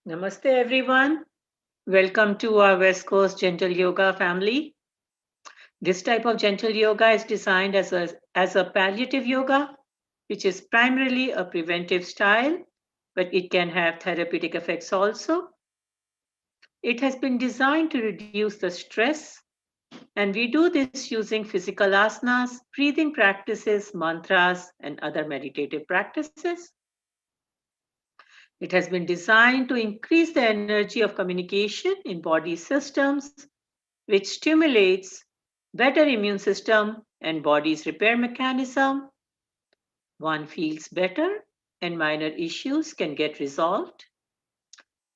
Namaste, everyone. Welcome to our West Coast Gentle Yoga family. This type of gentle yoga is designed as a palliative yoga, which is primarily a preventive style, but it can have therapeutic effects also. It has been designed to reduce the stress, and we do this using physical asanas, breathing practices, mantras, and other meditative practices. It has been designed to increase the energy of communication in body systems, which stimulates better immune system and body's repair mechanism. One feels better and minor issues can get resolved.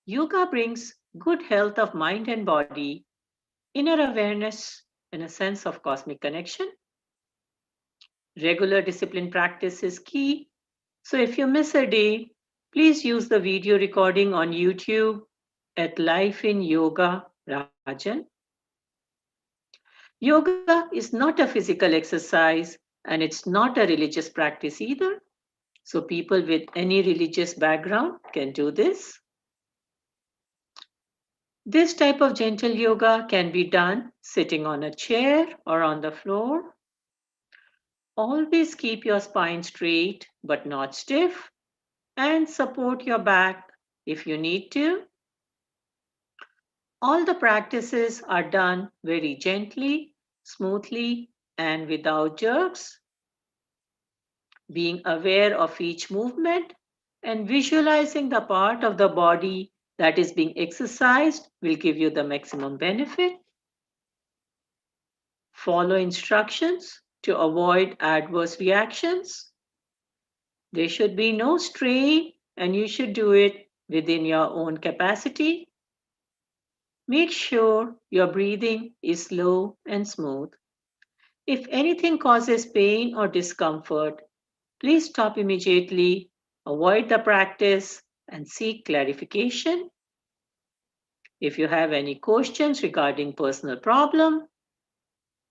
Yoga brings good health of mind and body, inner awareness, and a sense of cosmic connection. Regular discipline practice is key. So if you miss a day, please use the video recording on YouTube at Life in Yoga Rajan. Yoga is not a physical exercise and it's not a religious practice either. So people with any religious background can do this. This type of gentle yoga can be done sitting on a chair or on the floor. Always keep your spine straight but not stiff and support your back if you need to. All the practices are done very gently, smoothly, and without jerks. Being aware of each movement and visualizing the part of the body that is being exercised will give you the maximum benefit. Follow instructions to avoid adverse reactions. There should be no strain, and you should do it within your own capacity. Make sure your breathing is slow and smooth. If anything causes pain or discomfort, please stop immediately, avoid the practice, and seek clarification. If you have any questions regarding personal problem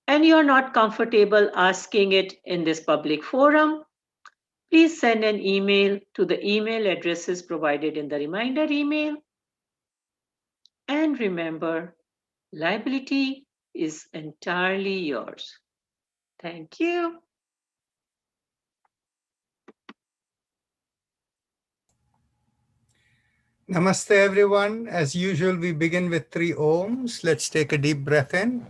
and you're not comfortable asking it in this public forum, please send an email to the email addresses provided in the reminder email. And remember, liability is entirely yours. Thank you. Namaste, everyone. As usual, we begin with 3 Oms. Let's take a deep breath in.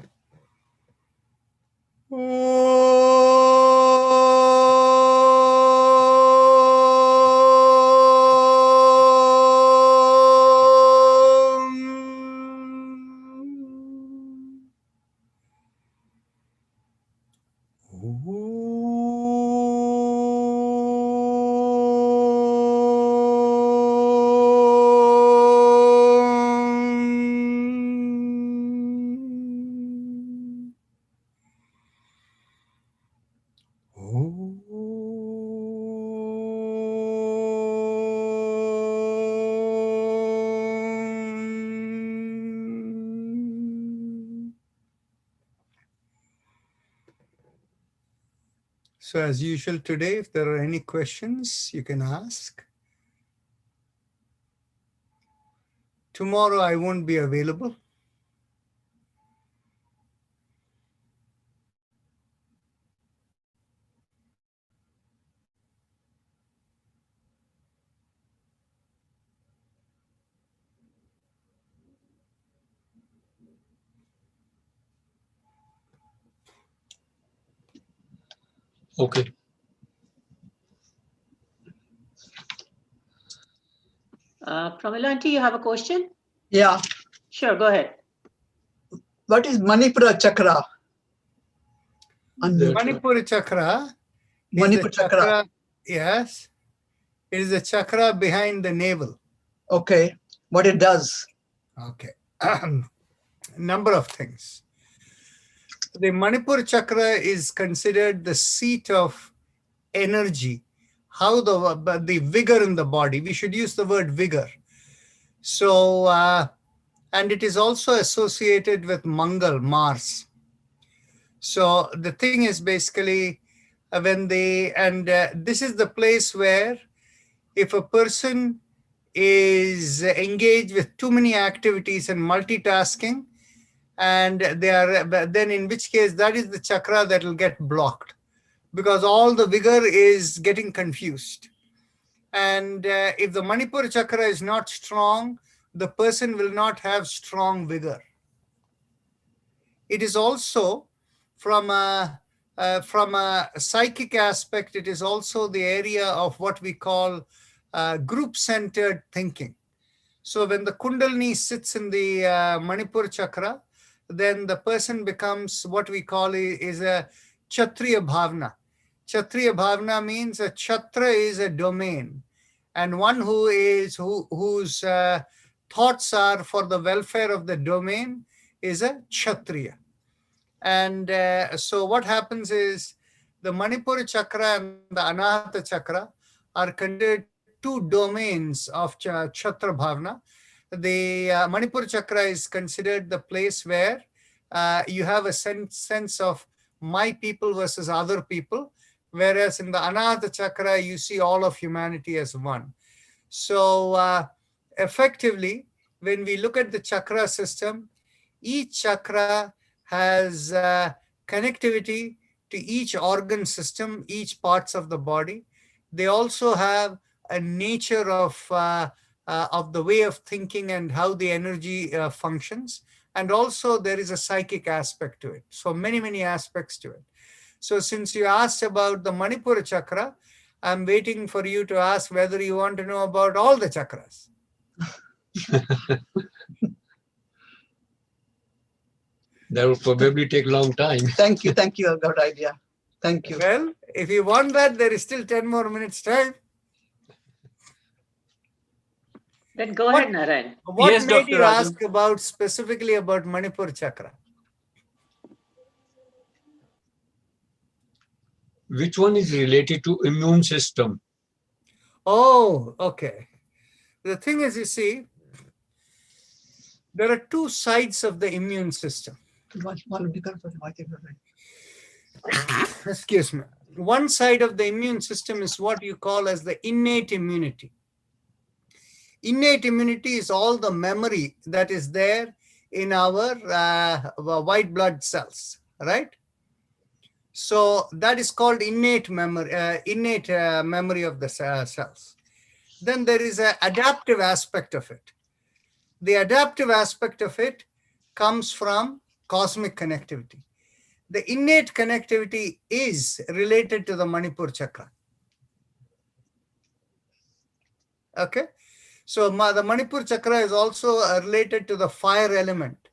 So as usual today, if there are any questions, you can ask. Tomorrow I won't be available. Okay. Pramilanti, you have a question? Yeah. Sure, go ahead. What is Manipura chakra? Manipura chakra is Manipura the chakra. Yes. It is the chakra behind the navel. Okay. What it does? Okay. Number of things. The Manipur chakra is considered the seat of energy, how the vigor in the body. We should use the word vigor. So, and it is also associated with Mangal, Mars. So the thing is basically this is the place where if a person is engaged with too many activities and multitasking, and they are, then in which case that is the chakra that will get blocked, because all the vigor is getting confused. And if the Manipura chakra is not strong, the person will not have strong vigor. It is also from a psychic aspect, it is also the area of what we call group-centered thinking. So when the Kundalini sits in the Manipur chakra, then the person becomes what we call is a Kshatriya Bhavna. Kshatriya Bhavna means a Kshatriya is a domain, and one whose thoughts are for the welfare of the domain is a Kshatriya. And so what happens is the Manipura chakra and the Anahata chakra are considered two domains of Kshatriya Bhavna. The Manipura chakra is considered the place where you have a sense of my people versus other people, whereas in the Anahata chakra, you see all of humanity as one. So effectively, when we look at the chakra system, each chakra has connectivity to each organ system, each parts of the body. They also have a nature of the way of thinking and how the energy functions. And also there is a psychic aspect to it. So many aspects to it. So since you asked about the Manipura chakra, I'm waiting for you to ask whether you want to know about all the chakras. That will probably take a long time. Thank you. Thank you. I've got idea. Thank you. Well, if you want that, there is still 10 more minutes time. Then go ahead, Narayan. What Yes, made Dr. you Raju. ask about specifically about Manipur chakra? Which one is related to immune system? Oh, okay. The thing is, you see, there are two sides of the immune system. Excuse me. One side of the immune system is what you call as the innate immunity. Innate immunity is all the memory that is there in our white blood cells, right? So that is called innate memory, memory of the cells. Then there is an adaptive aspect of it. The adaptive aspect of it comes from cosmic connectivity. The innate connectivity is related to the Manipur chakra. Okay. So the Manipur chakra is also related to the fire element.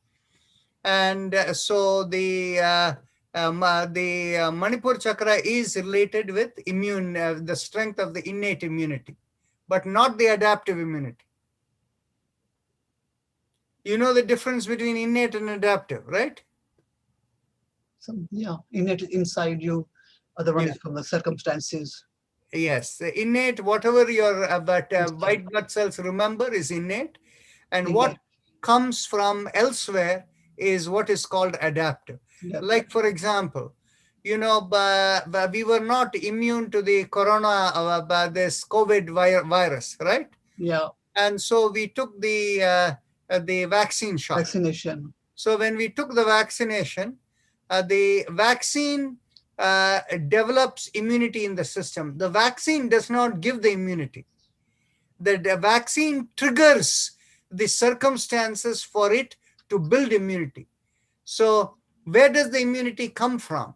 And so the Manipur chakra is related with immune, the strength of the innate immunity, but not the adaptive immunity. You know the difference between innate and adaptive, right? Yeah, innate inside you, other one Yeah. is from the circumstances. Yes, the innate, whatever your white blood cells remember is innate, and what comes from elsewhere is what is called adaptive. Yeah. Like, for example, you know, we were not immune to the corona, this COVID virus, right? Yeah, And so we took the vaccine shot. vaccination. So when we took the vaccination, the vaccine develops immunity in the system. The vaccine does not give the immunity. The vaccine triggers the circumstances for it to build immunity. So where does the immunity come from?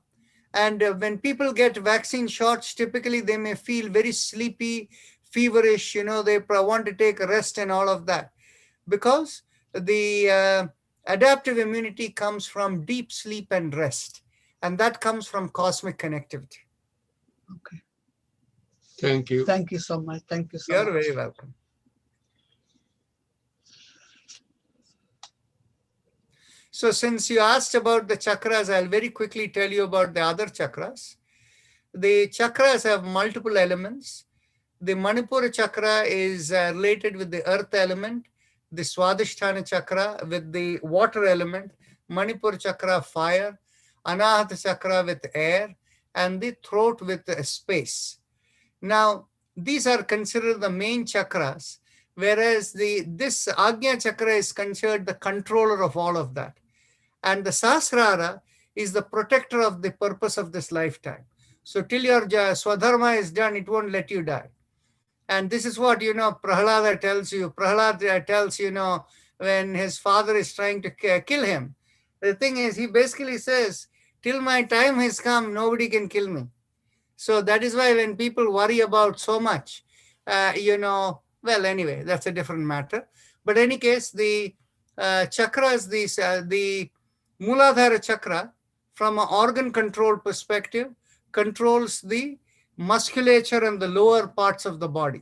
And when people get vaccine shots, typically they may feel very sleepy, feverish, you know, they want to take a rest and all of that. Because the adaptive immunity comes from deep sleep and rest. And that comes from cosmic connectivity. Okay. Thank you. Thank you so much. Thank you so You're much. very welcome. So since you asked about the chakras, I'll very quickly tell you about the other chakras. The chakras have multiple elements. The Manipura chakra is related with the earth element, the Swadhisthana chakra with the water element, Manipura chakra fire, Anahata chakra with air, and the throat with space. Now, these are considered the main chakras, Whereas this Agnya Chakra is considered the controller of all of that. And the Sahasrara is the protector of the purpose of this lifetime. So till your Swadharma is done, it won't let you die. And this is what, Prahlada tells you. Prahlada tells, when his father is trying to kill him. The thing is, he basically says, till my time has come, nobody can kill me. So that is why when people worry about so much, well, anyway, that's a different matter. But in any case, the chakras, the Muladhara chakra, from an organ control perspective, controls the musculature and the lower parts of the body.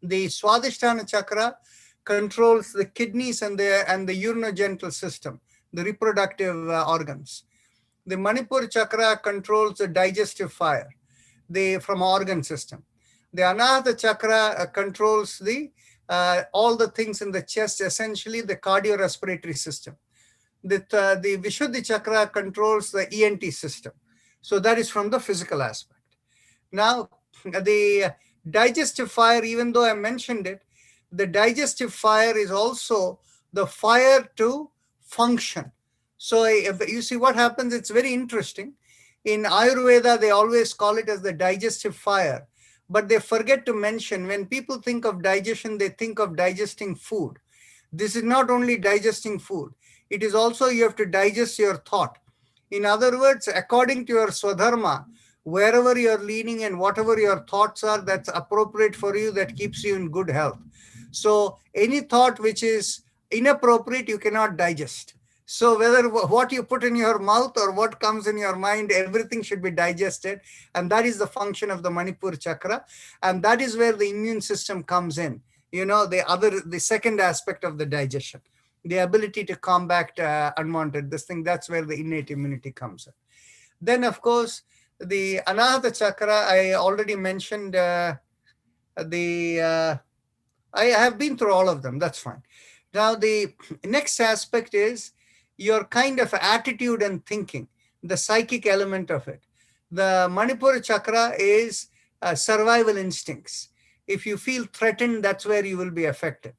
The Swadhisthana chakra controls the kidneys and the urinogenital system, the reproductive organs. The Manipur chakra controls the digestive fire, from organ system. The Anahata chakra controls all the things in the chest, essentially the cardiorespiratory system. The Vishuddhi chakra controls the ENT system. So that is from the physical aspect. Now, the digestive fire, even though I mentioned it, the digestive fire is also the fire to function. So you see what happens, it's very interesting. In Ayurveda, they always call it as the digestive fire, but they forget to mention, when people think of digestion, they think of digesting food. This is not only digesting food, it is also you have to digest your thought. In other words, according to your Swadharma, wherever you're leaning and whatever your thoughts are, that's appropriate for you, that keeps you in good health. So any thought which is inappropriate, you cannot digest. So whether what you put in your mouth or what comes in your mind, everything should be digested. And that is the function of the Manipur chakra. And that is where the immune system comes in. The second aspect of the digestion, the ability to combat unwanted that's where the innate immunity comes in. Then, of course, the Anahata chakra, I already mentioned I have been through all of them. That's fine. Now, the next aspect is your kind of attitude and thinking, the psychic element of it. The Manipur chakra is survival instincts. If you feel threatened, that's where you will be affected.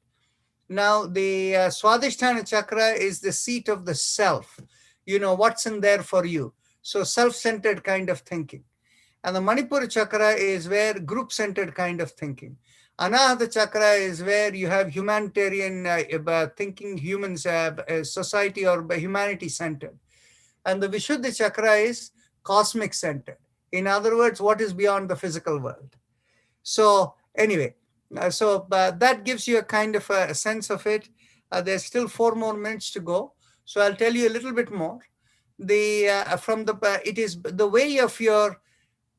Now, the Swadhisthana chakra is the seat of the self. What's in there for you. So self-centered kind of thinking. And the Manipur chakra is where group-centered kind of thinking. Anahata chakra is where you have humanitarian thinking, humans, society or humanity-centered. And the Vishuddhi chakra is cosmic-centered. In other words, what is beyond the physical world. So anyway, that gives you a kind of a sense of it. There's still 4 more minutes to go. So I'll tell you a little bit more. It is the way of your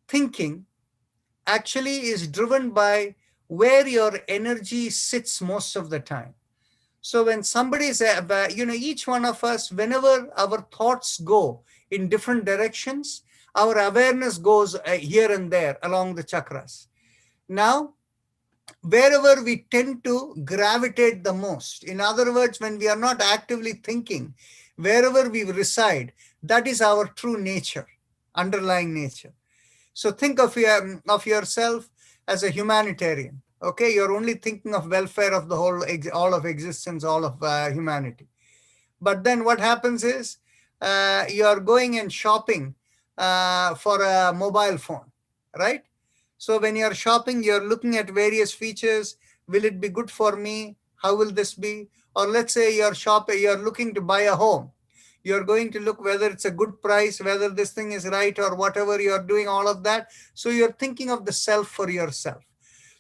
thinking actually is driven by where your energy sits most of the time. So when somebody is, each one of us, whenever our thoughts go in different directions, our awareness goes here and there along the chakras. Now, wherever we tend to gravitate the most, in other words, when we are not actively thinking, wherever we reside, that is our true nature, underlying nature. So think of yourself as a humanitarian. Okay, you're only thinking of welfare of the all of existence, all of humanity. But then what happens is you're going and shopping for a mobile phone, right? So when you're shopping, you're looking at various features. Will it be good for me? How will this be? Or let's say you're looking to buy a home. You're going to look whether it's a good price, whether this thing is right or whatever, you're doing all of that. So you're thinking of the self for yourself.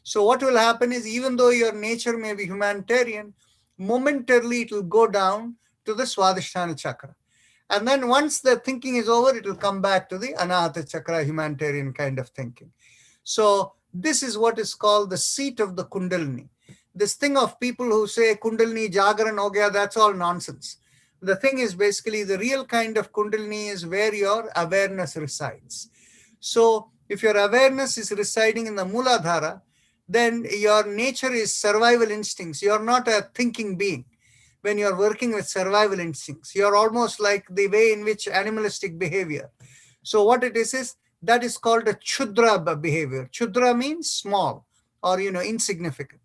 So what will happen is, even though your nature may be humanitarian, momentarily it will go down to the Swadhisthana chakra. And then once the thinking is over, it will come back to the Anahata chakra, humanitarian kind of thinking. So this is what is called the seat of the Kundalini. This thing of people who say Kundalini Jagran ho gaya, that's all nonsense. The thing is, basically the real kind of Kundalini is where your awareness resides. So if your awareness is residing in the Muladhara, then your nature is survival instincts. You're not a thinking being. When you're working with survival instincts, you're almost like the way in which animalistic behavior. So what it is that is called a Chudra behavior. Chudra means small or, insignificant.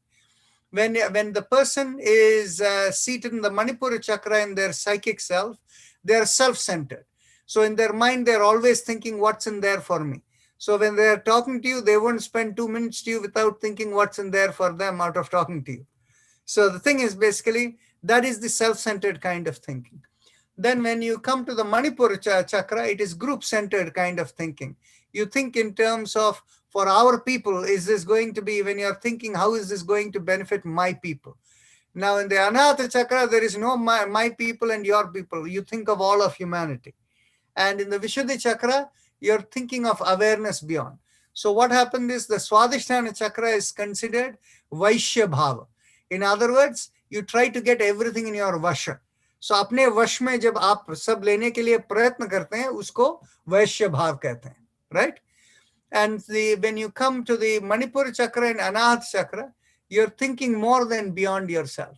When the person is seated in the Manipura chakra in their psychic self, they are self-centered. So in their mind, they're always thinking, what's in there for me? So when they're talking to you, they won't spend 2 minutes to you without thinking what's in there for them out of talking to you. So the thing is, basically, that is the self-centered kind of thinking. Then when you come to the Manipura chakra, it is group-centered kind of thinking. You think in terms of, for our people, is this going to be, when you're thinking, how is this going to benefit my people? Now in the Anahata chakra, there is no my people and your people. You think of all of humanity. And in the Vishuddhi chakra, you're thinking of awareness beyond. So what happened is the Swadhisthana chakra is considered Vaishya Bhava. In other words, you try to get everything in your Vasha. So अपने वश में जब आप सब लेने के लिए प्रयत्न करते हैं, उसको वैश्य भाव कहते हैं, right? And when you come to the Manipura chakra and Anahata chakra, you're thinking more than beyond yourself.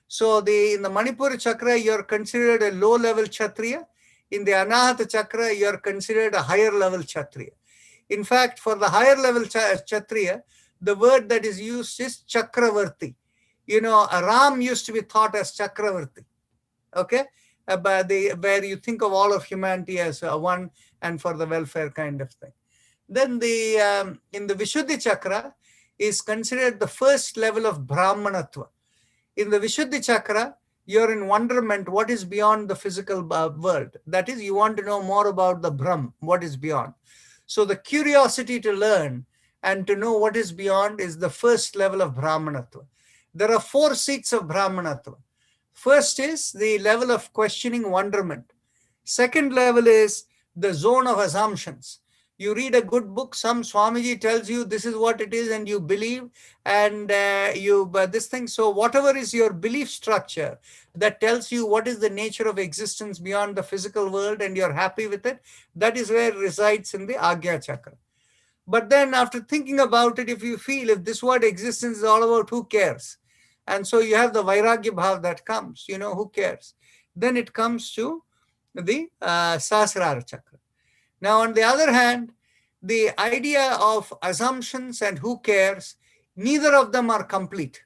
So in the Manipura chakra, you're considered a low-level Kshatriya. In the Anahata chakra, you're considered a higher-level Kshatriya. In fact, for the higher-level Kshatriya, the word that is used is Chakravarti. You know, Ram used to be thought as Chakravarti. Okay, where you think of all of humanity as one and for the welfare kind of thing. Then in the Vishuddhi chakra is considered the first level of Brahmanatva. In the Vishuddhi chakra, you're in wonderment, what is beyond the physical world. That is, you want to know more about the Brahm, what is beyond. So the curiosity to learn and to know what is beyond is the first level of Brahmanatva. There are 4 seats of Brahmanatva. First is the level of questioning wonderment. Second level is the zone of assumptions. You read a good book, some Swamiji tells you this is what it is and you believe and this thing. So whatever is your belief structure that tells you what is the nature of existence beyond the physical world and you're happy with it, that is where it resides in the Agya chakra. But then after thinking about it, if you feel if this word existence is all about who cares, and so you have the Vairagya Bhav that comes, you know, who cares? Then it comes to the Sahasrara chakra. Now, on the other hand, the idea of assumptions and who cares, neither of them are complete.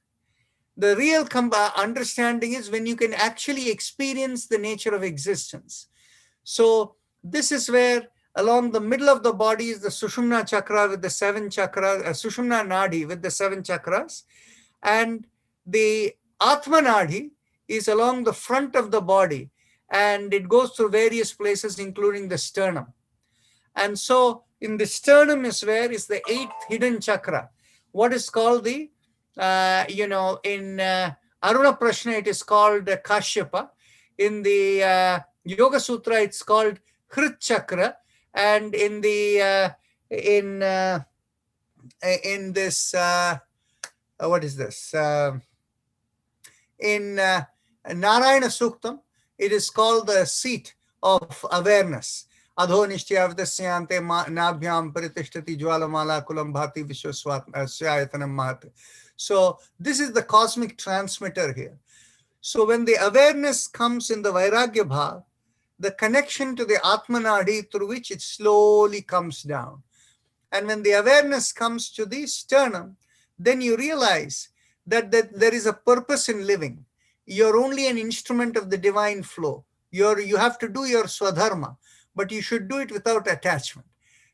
The real understanding is when you can actually experience the nature of existence. So this is where along the middle of the body is the Sushumna chakra with the 7 chakras, Sushumna Nadi with the 7 chakras. And the Atma Nadi is along the front of the body and it goes through various places, including the sternum. And so in the sternum is where is the 8th hidden chakra. What is called the, in Aruna Prashna, it is called Kashyapa. In the Yoga Sutra, it's called Hrit Chakra. And in the, in this, what is this? In Narayana Suktam, it is called the seat of awareness. Adho nishtyavidasyante nabhyam paritishthati jwalamala kulam bhati vishwasyayatanam mahate. So this is the cosmic transmitter here. So when the awareness comes in the Vairagya Bhav, the connection to the Atmanadi through which it slowly comes down. And when the awareness comes to the sternum, then you realize that there is a purpose in living. You're only an instrument of the divine flow. You have to do your swadharma, but you should do it without attachment.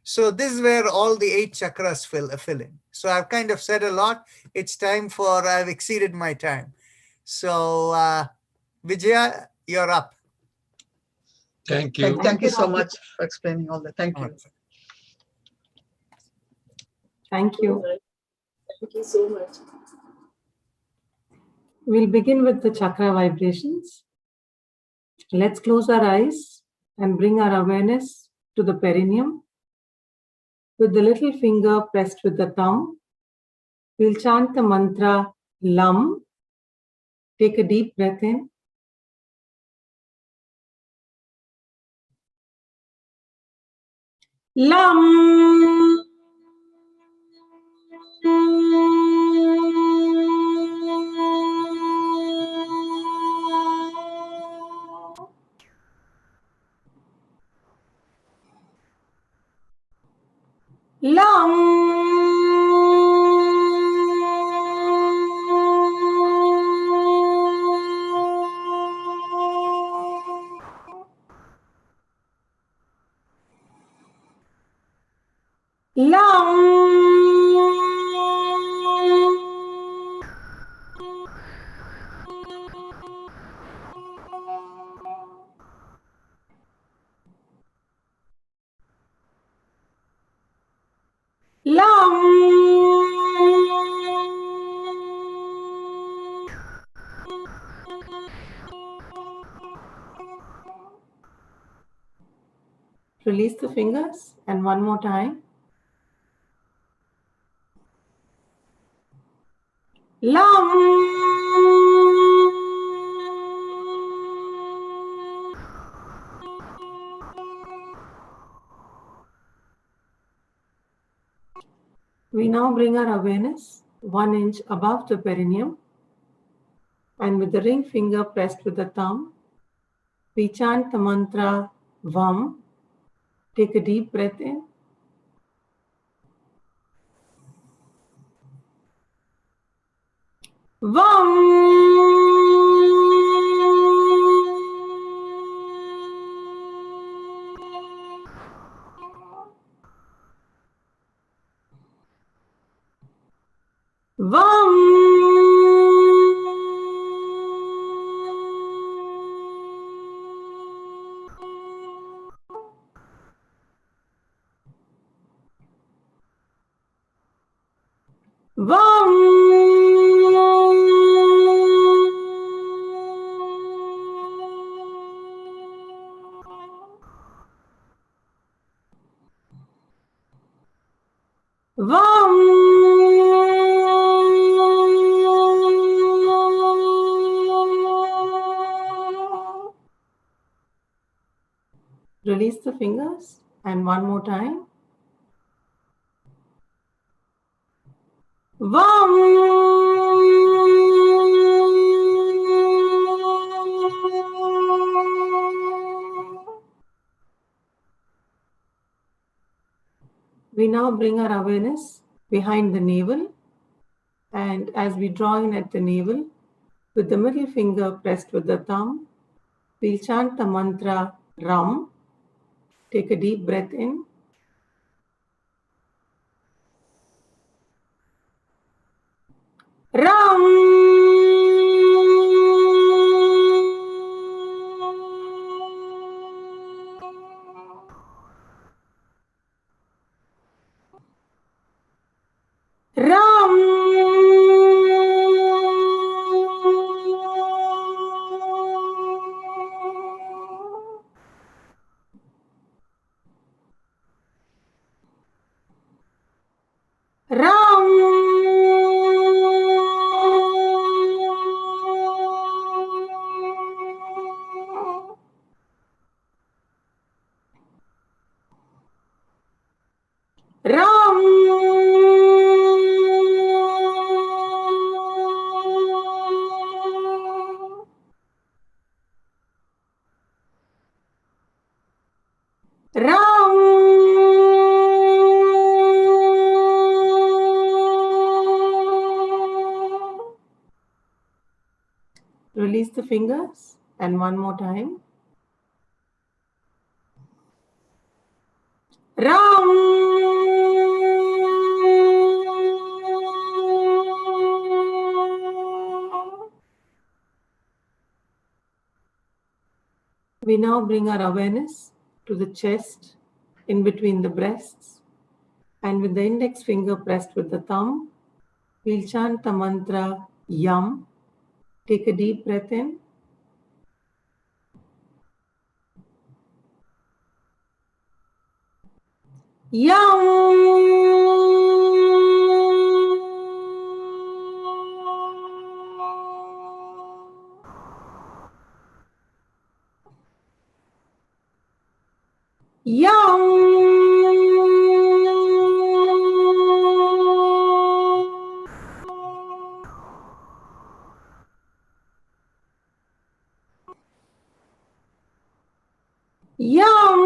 So this is where all the 8 chakras fill in. So I've kind of said a lot. It's time for, I've exceeded my time. So Vijaya, you're up. Thank you. Thank you so much for explaining all that. Thank you. Thank you. Thank you so much. We'll begin with the chakra vibrations. Let's close our eyes and bring our awareness to the perineum. With the little finger pressed with the thumb, we'll chant the mantra LAM. Take a deep breath in. LAM. LAM. Release the fingers and one more time. Lam. We now bring our awareness 1 inch above the perineum, and with the ring finger pressed with the thumb, we chant the mantra VAM. Take a deep breath in. VAM. VAM. Release the fingers and one more time. We now bring our awareness behind the navel, and as we draw in at the navel, with the middle finger pressed with the thumb, we'll chant the mantra Ram. Take a deep breath in. Ram. Ram. Ram. Ram. Ram. Release the fingers and one more time. Ram. We now bring our awareness to the chest, in between the breasts, and with the index finger pressed with the thumb, we'll chant the mantra Yam. Take a deep breath in. Yum. Yum. Yum.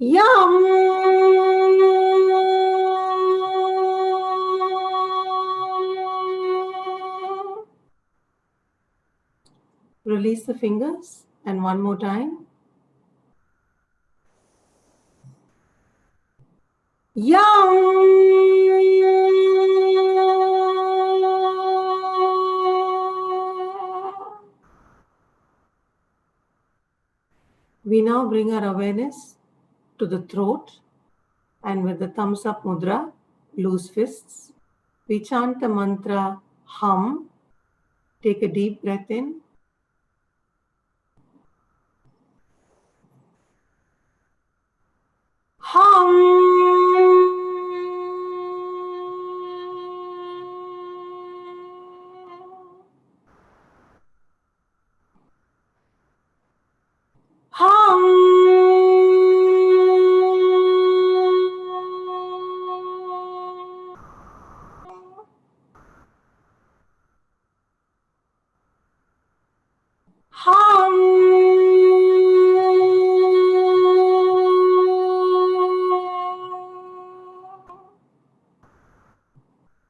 Yum. Release the fingers and one more time. Yum. We now bring our awareness to the throat, and with the thumbs up mudra, loose fists, we chant the mantra hum. Take a deep breath in.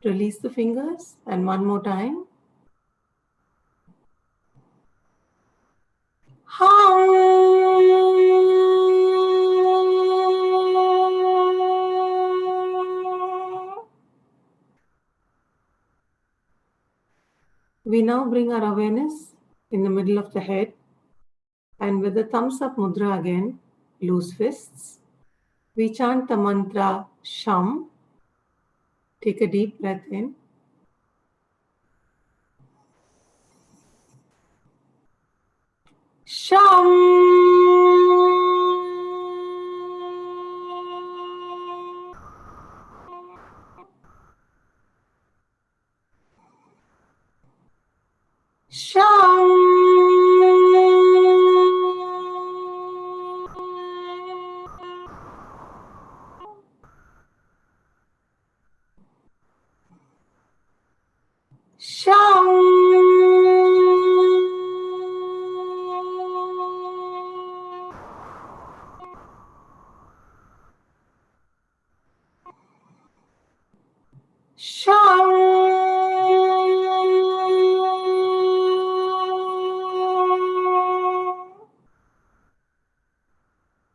Release the fingers, and one more time. We now bring our awareness in the middle of the head, and with the thumbs up mudra again, loose fists, we chant the mantra Sham. Take a deep breath in. Sham.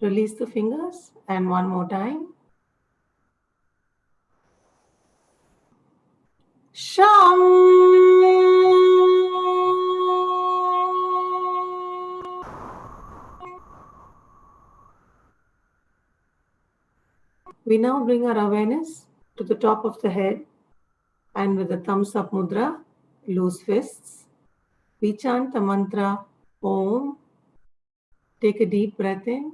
Release the fingers, and one more time. We now bring our awareness to the top of the head, and with the thumbs up mudra, loose fists, we chant the mantra Om. Take a deep breath in.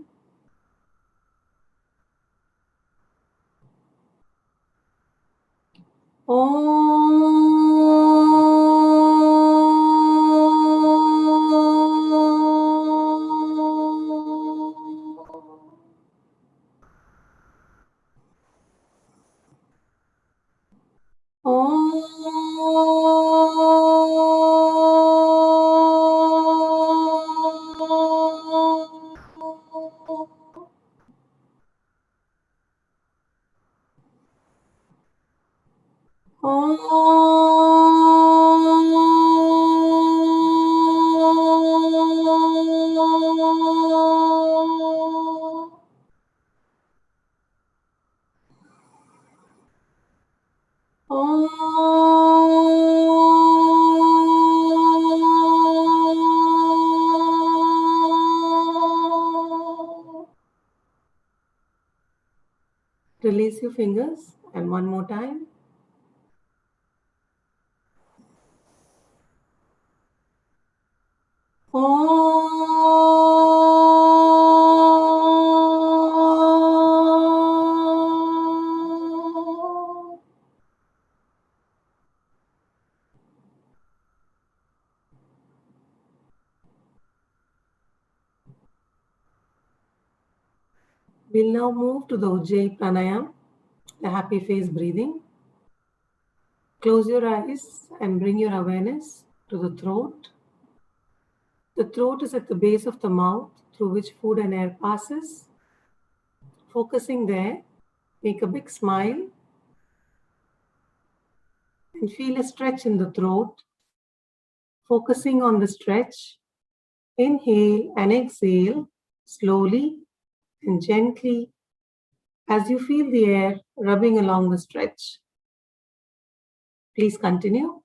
Release your fingers, and one more time. We'll now move to the Ujjayi Pranayam, the happy face breathing. Close your eyes and bring your awareness to the throat. The throat is at the base of the mouth through which food and air passes. Focusing there, make a big smile and feel a stretch in the throat. Focusing on the stretch, inhale and exhale slowly and gently as you feel the air rubbing along the stretch. Please continue.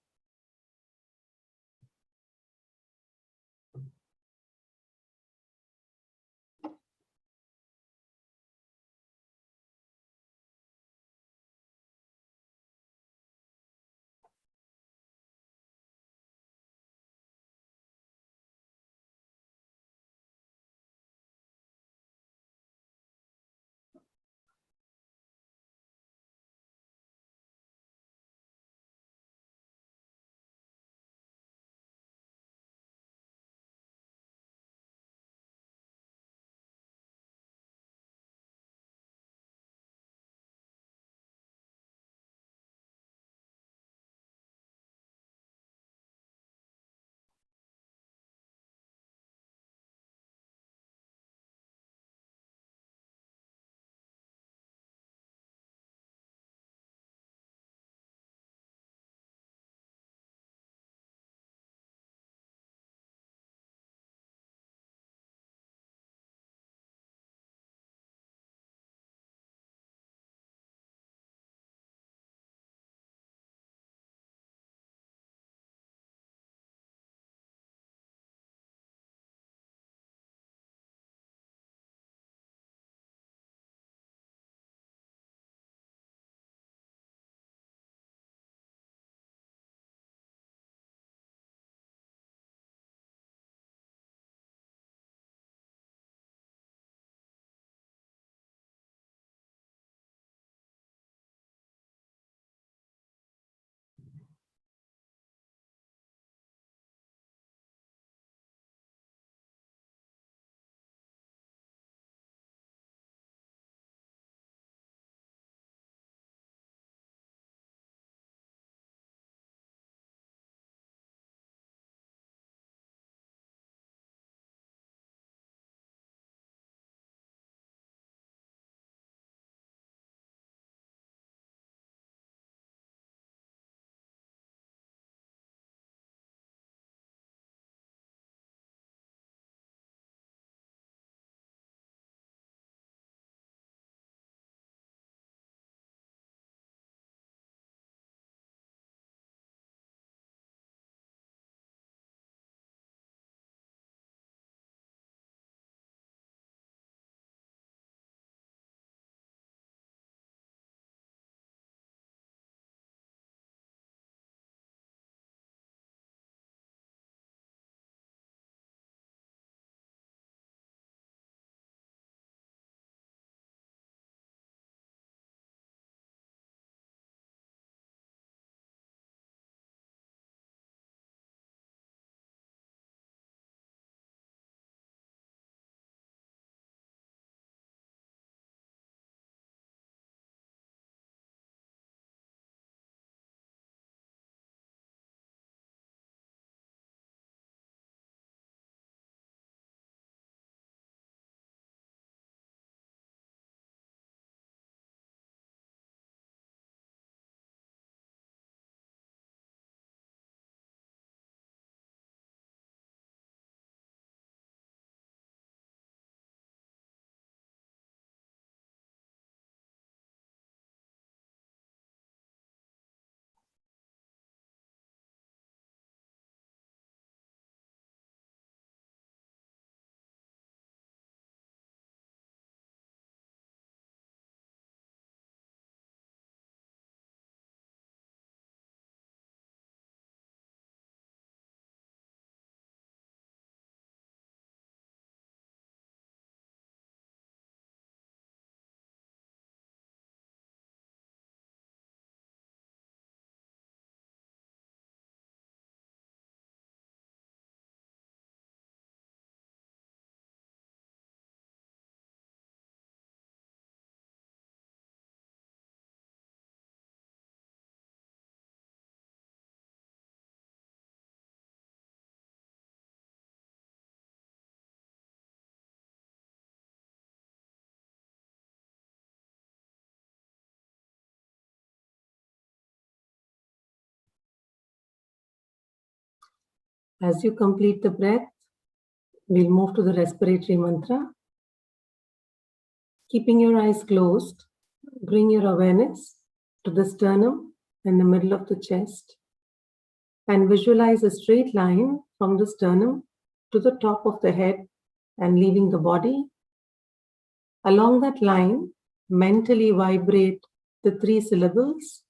As you complete the breath, we'll move to the respiratory mantra. Keeping your eyes closed, bring your awareness to the sternum in the middle of the chest and visualize a straight line from the sternum to the top of the head and leaving the body. Along that line, mentally vibrate the 3 syllables,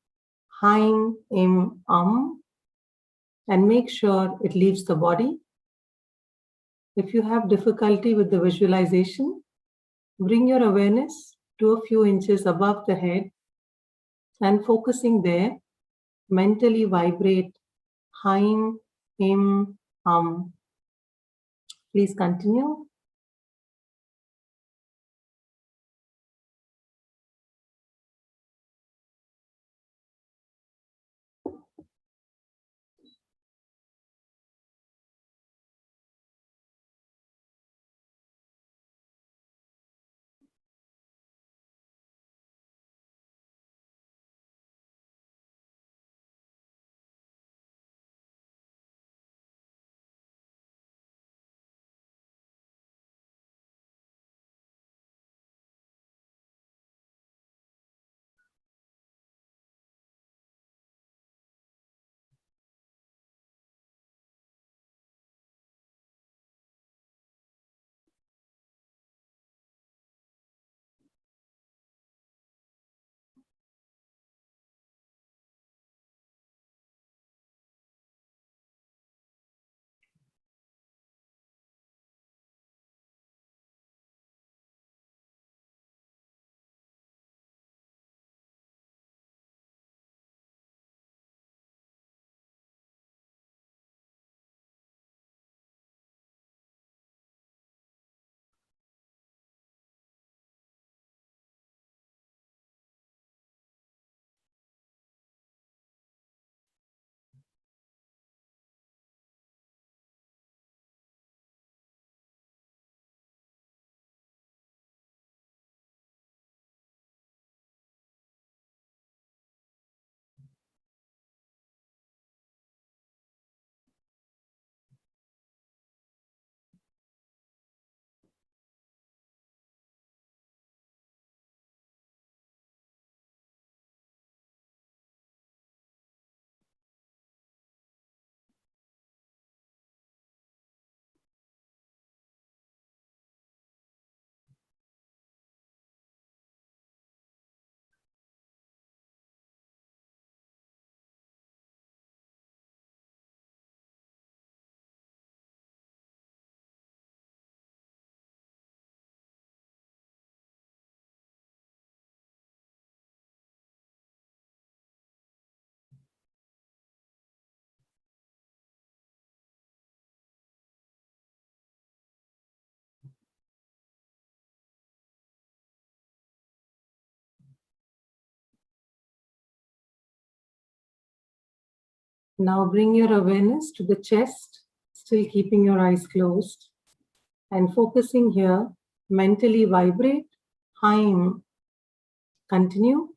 Haim, Im, and make sure it leaves the body. If you have difficulty with the visualization, bring your awareness to a few inches above the head and focusing there, mentally vibrate Haim, Im, Please continue. Now bring your awareness to the chest, still keeping your eyes closed. And focusing here, mentally vibrate, Haim. Continue.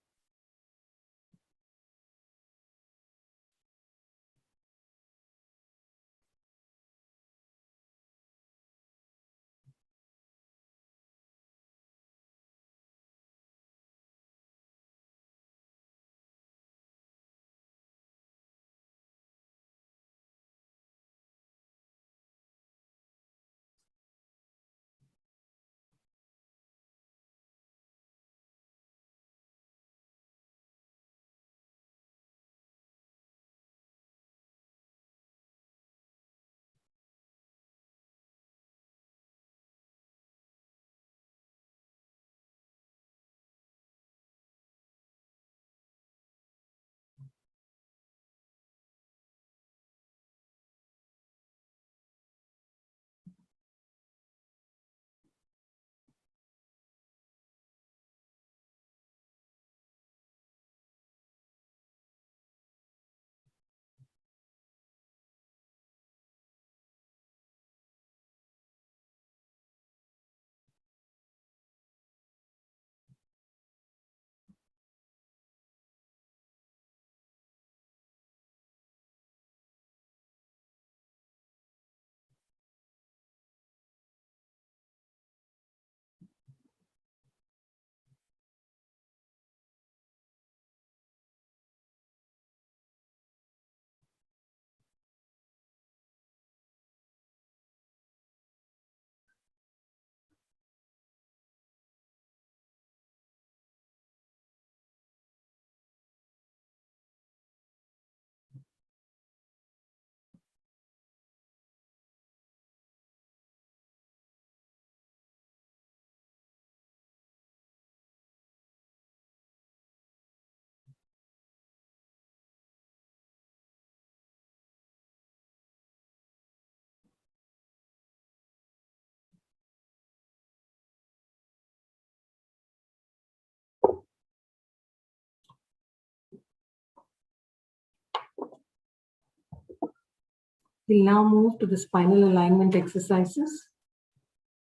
We'll now move to the spinal alignment exercises,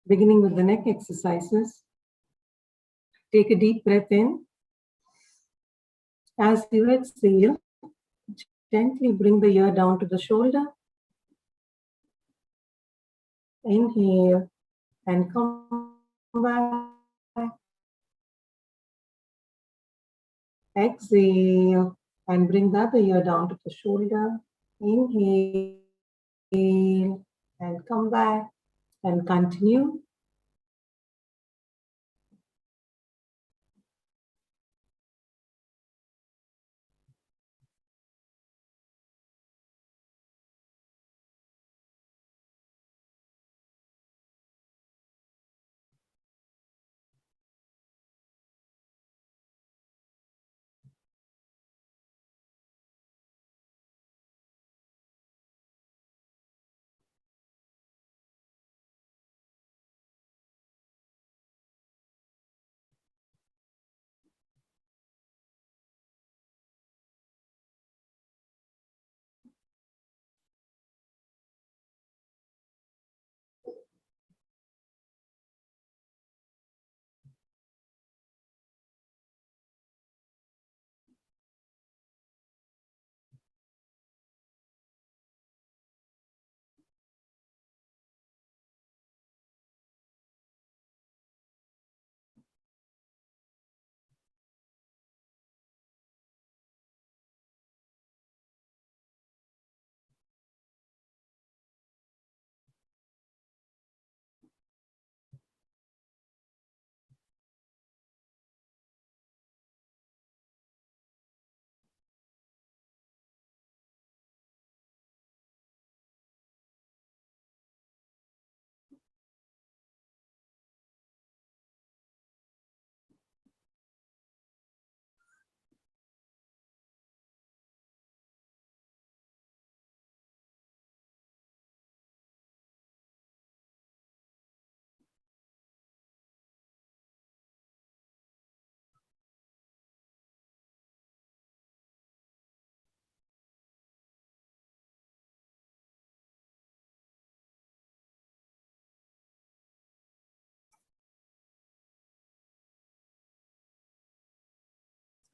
beginning with the neck exercises. Take a deep breath in. As you exhale, gently bring the ear down to the shoulder. Inhale and come back. Exhale and bring the other ear down to the shoulder. Inhale and come back and continue.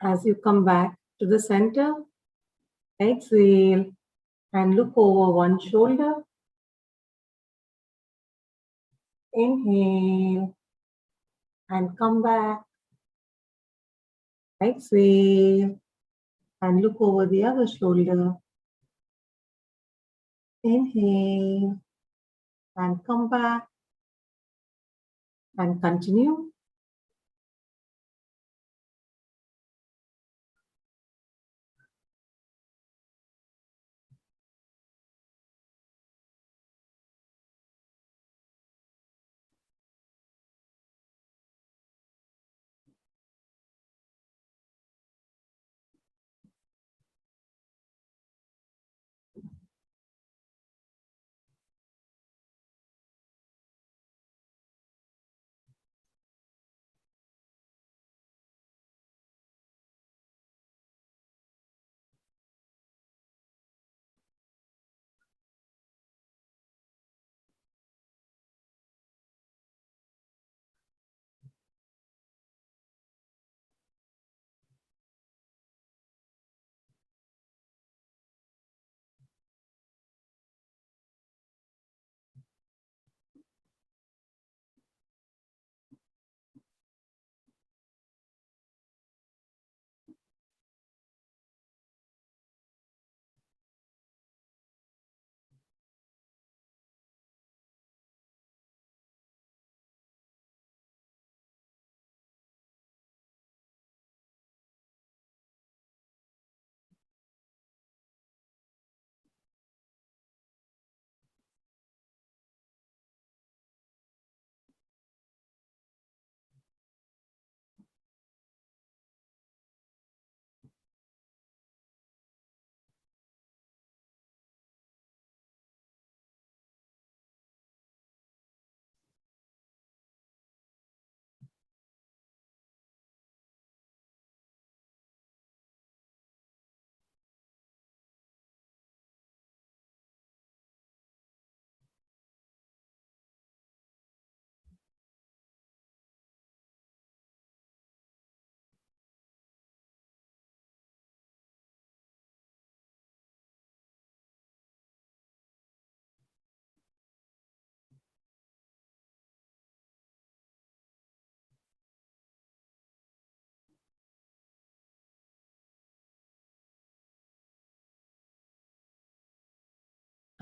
As you come back to the center, exhale and look over one shoulder. Inhale and come back. Exhale and look over the other shoulder. Inhale and come back and continue.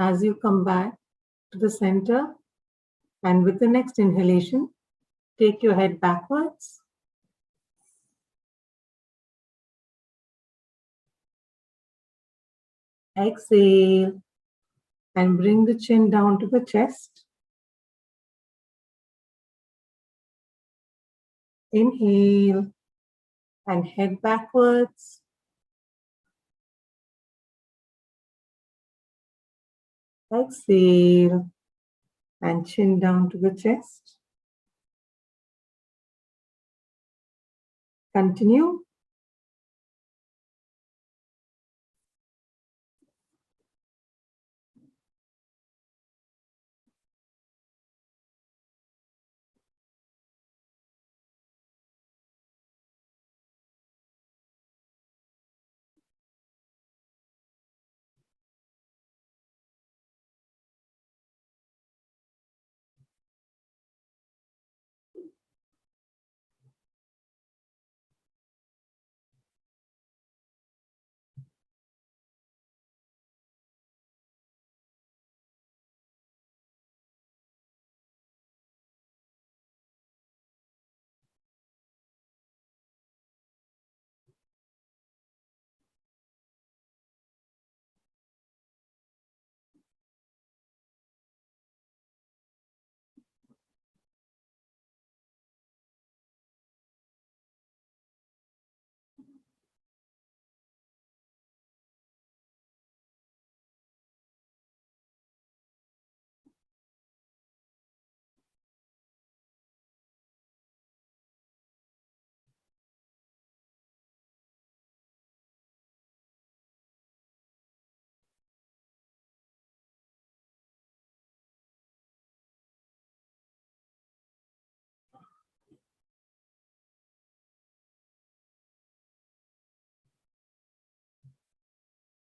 As you come back to the center, and with the next inhalation, take your head backwards. Exhale and bring the chin down to the chest. Inhale and head backwards. Exhale and chin down to the chest. Continue.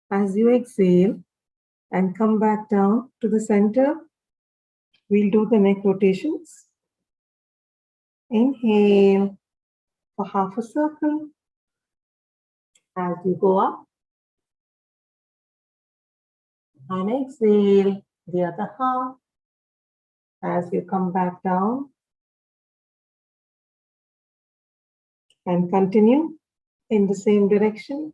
As you exhale and come back down to the center, we'll do the neck rotations. Inhale for half a circle. As you go up, and exhale the other half. As you come back down, and continue in the same direction.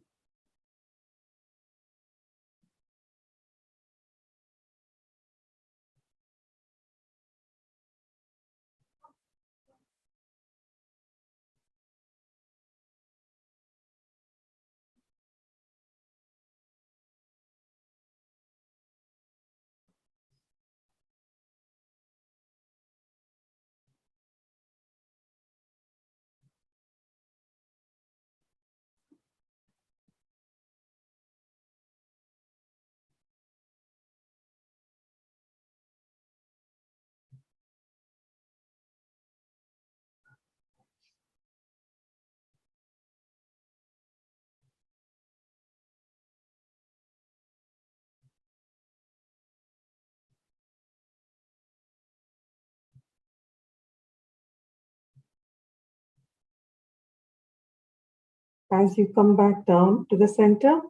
As you come back down to the center,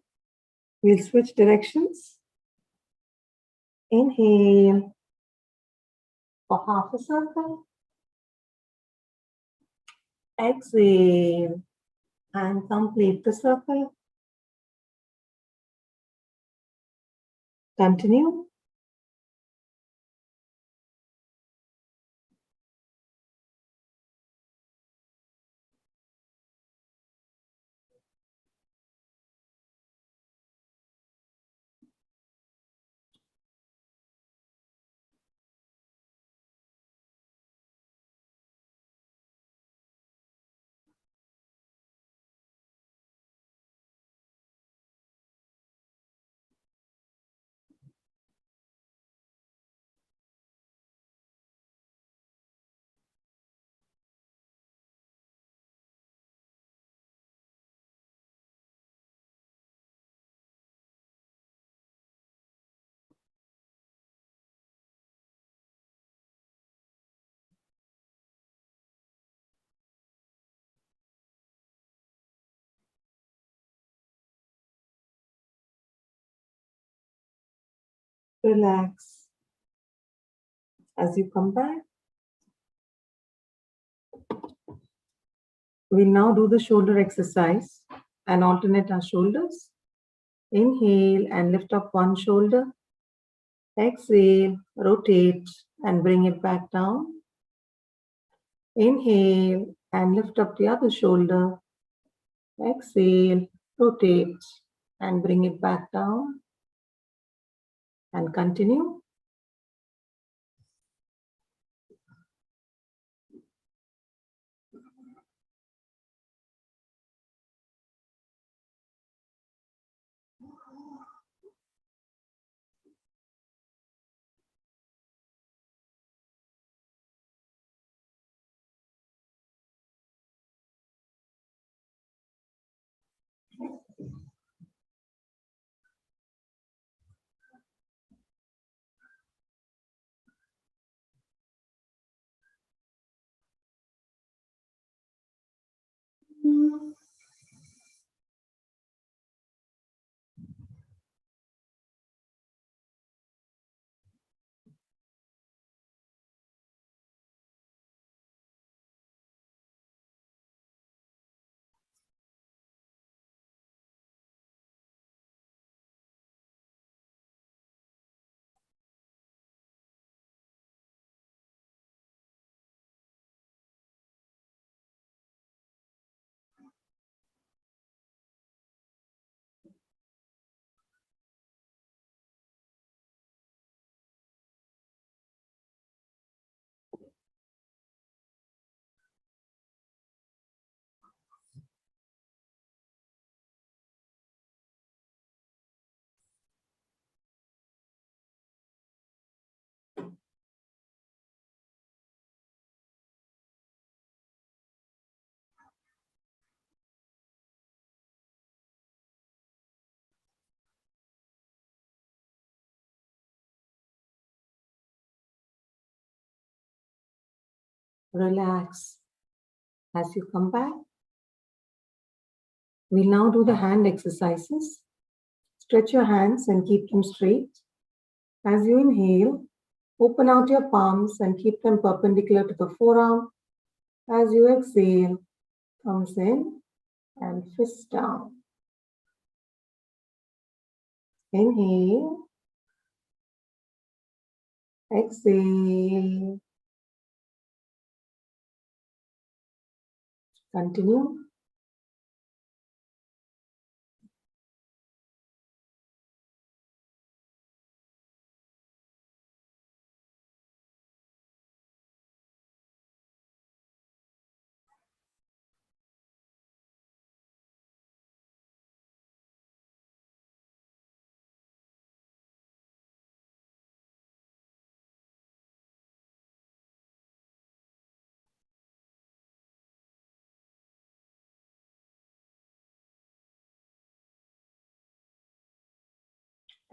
we'll switch directions. Inhale for half a circle. Exhale and complete the circle. Continue. Relax. As you come back, we'll now do the shoulder exercise and alternate our shoulders. Inhale and lift up one shoulder. Exhale, rotate and bring it back down. Inhale and lift up the other shoulder. Exhale, rotate and bring it back down. And continue. Relax. As you come back, we'll now do the hand exercises. Stretch your hands and keep them straight. As you inhale, open out your palms and keep them perpendicular to the forearm. As you exhale, thumbs in and fist down. Inhale. Exhale. Continue.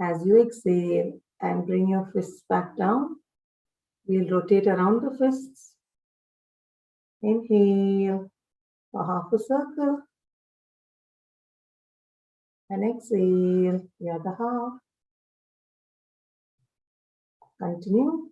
As you exhale and bring your fists back down, we'll rotate around the fists. Inhale for half a circle. And exhale the other half. Continue.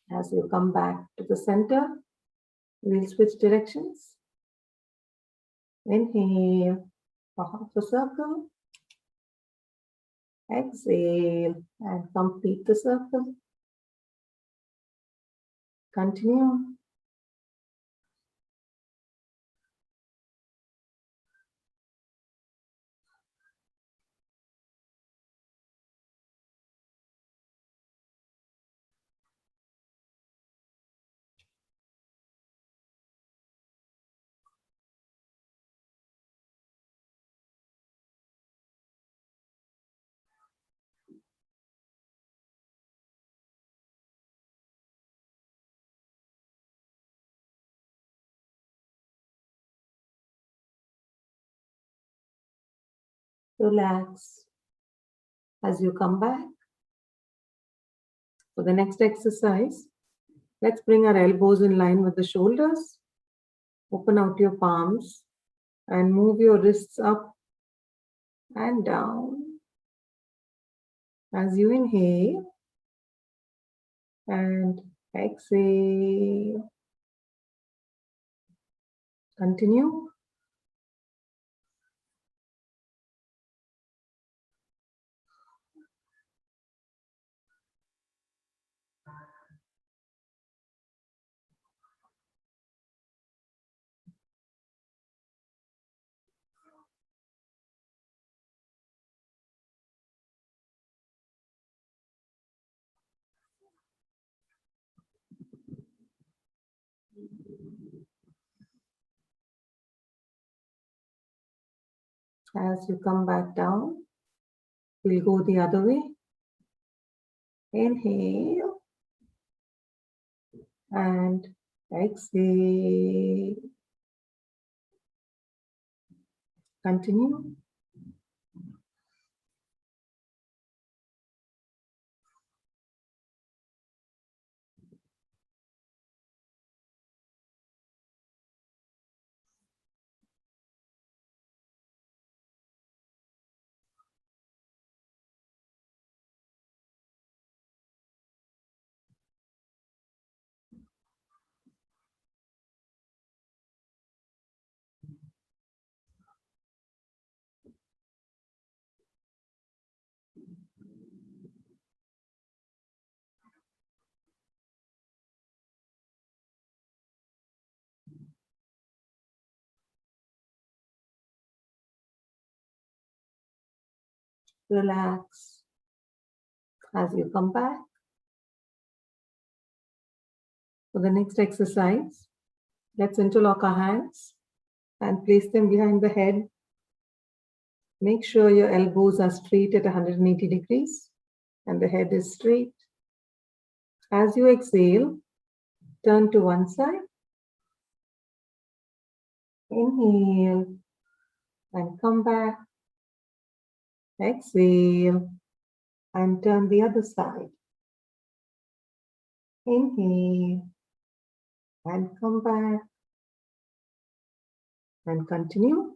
As you come back to the center, we'll switch directions. Inhale for half a circle. Exhale and complete the circle. Continue. Relax. As you come back, for the next exercise, let's bring our elbows in line with the shoulders. Open out your palms and move your wrists up and down. As you inhale and exhale. Continue. As you come back down, we'll go the other way. Inhale and exhale. Continue. Relax. As you come back, for the next exercise, let's interlock our hands and place them behind the head. Make sure your elbows are straight at 180 degrees and the head is straight. As you exhale, turn to one side. Inhale and come back. Exhale and turn the other side. Inhale and come back and continue.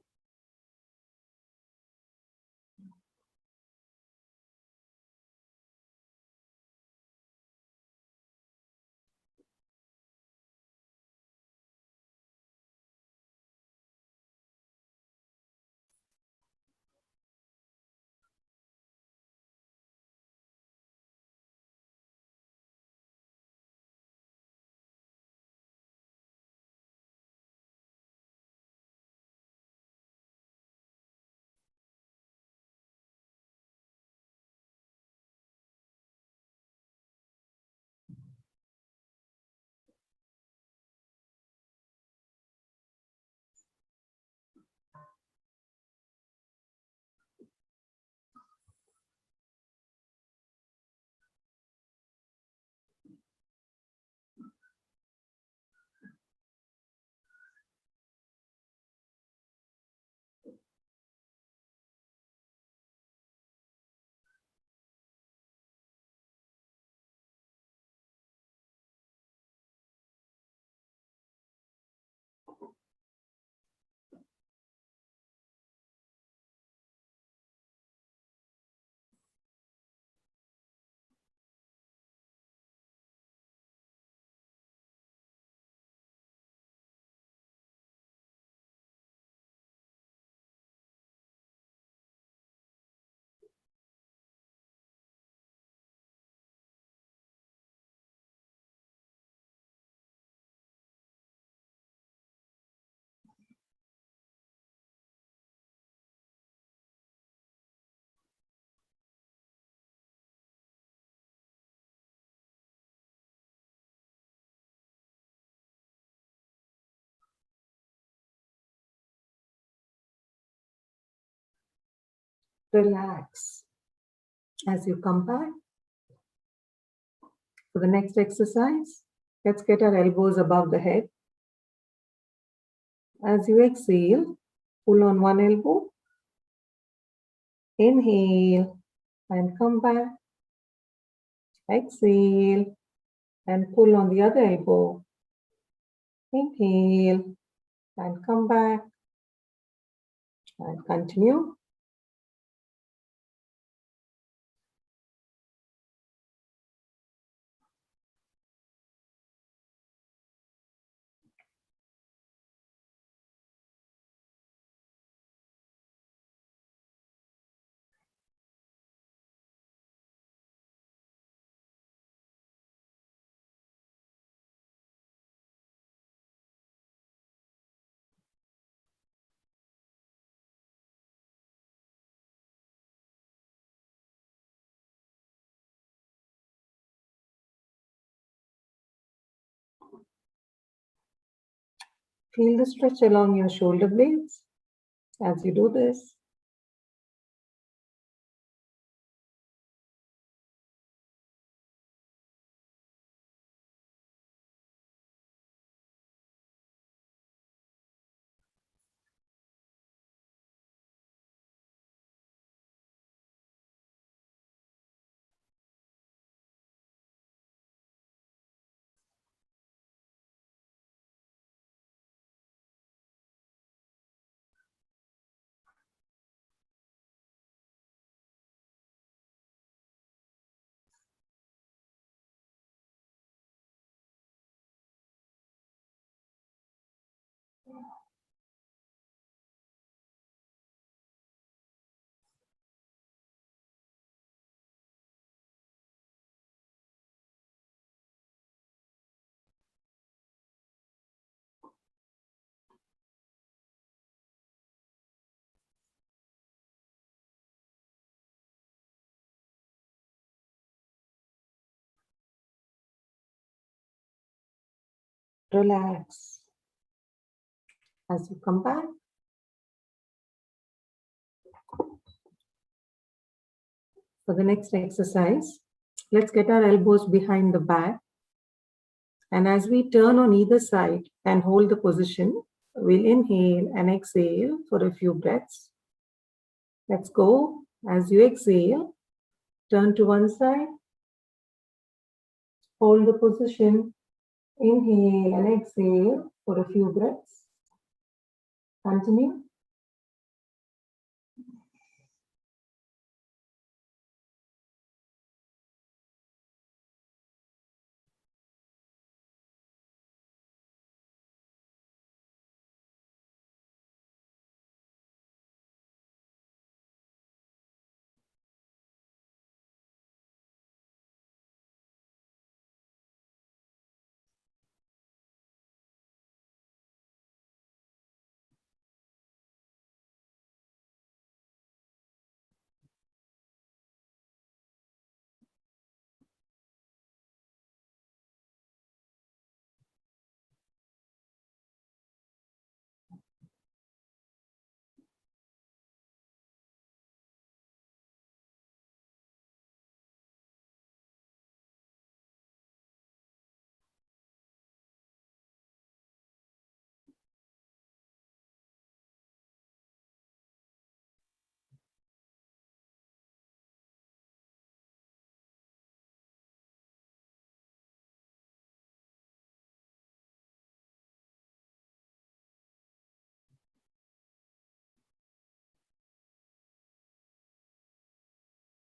Relax. As you come back, for the next exercise, let's get our elbows above the head. As you exhale, pull on one elbow Inhale and come back. Exhale and pull on the other elbow. Inhale and come back. And continue. Feel the stretch along your shoulder blades as you do this. Relax. As you come back, for the next exercise, let's get our elbows behind the back. And as we turn on either side and hold the position, we'll inhale and exhale for a few breaths. Let's go. As you exhale, turn to one side, hold the position, inhale and exhale for a few breaths. Continue.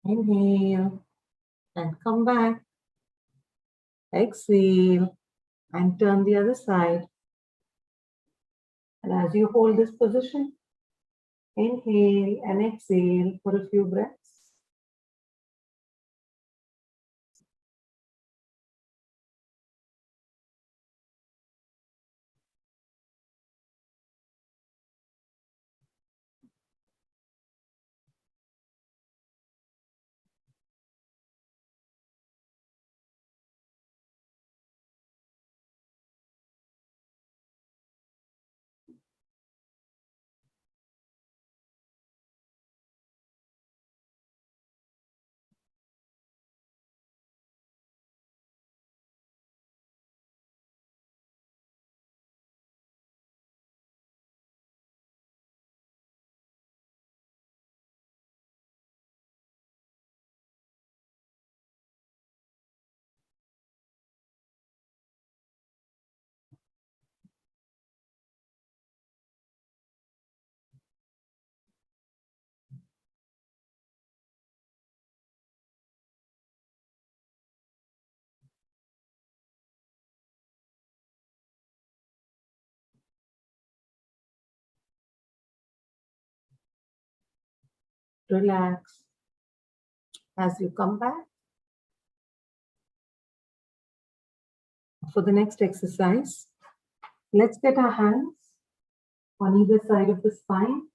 Inhale and come back. Exhale and turn the other side. And as you hold this position, inhale and exhale for a few breaths. Relax. As you come back, for the next exercise, let's get our hands on either side of the spine.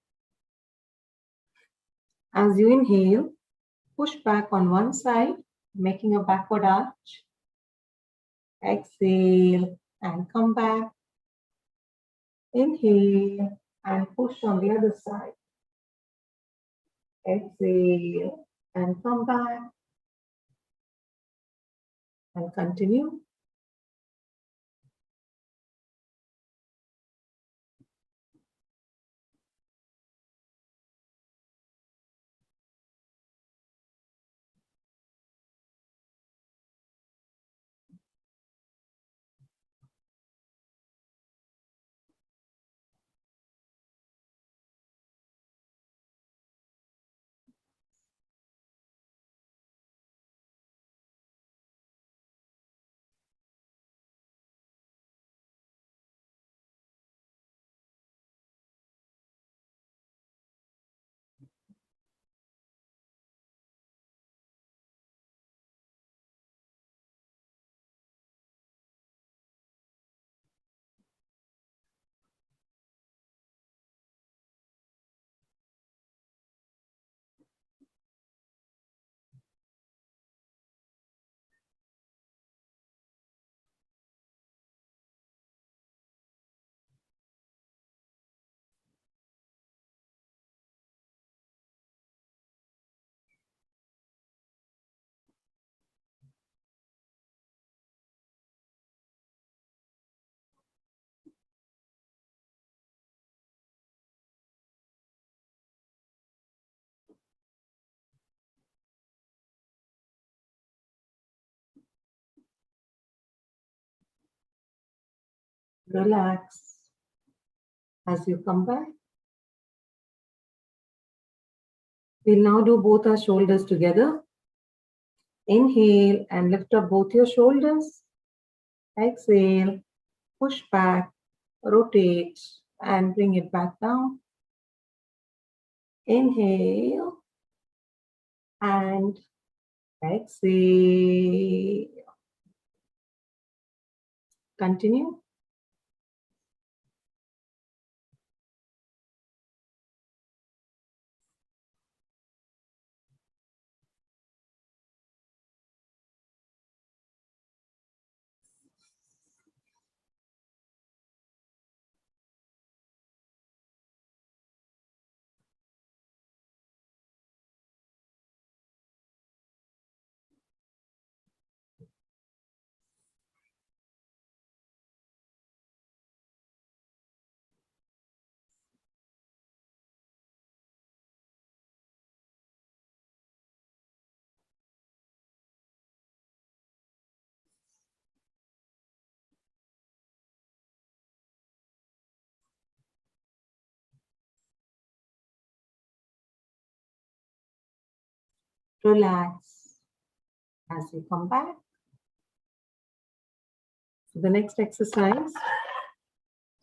As you inhale, push back on one side, making a backward arch. Exhale and come back. Inhale and push on the other side. Exhale and come back. And continue. Relax. As you come back, we'll now do both our shoulders together. Inhale and lift up both your shoulders. Exhale, push back, rotate, and bring it back down. Inhale and exhale. Continue. Relax as you come back. For the next exercise,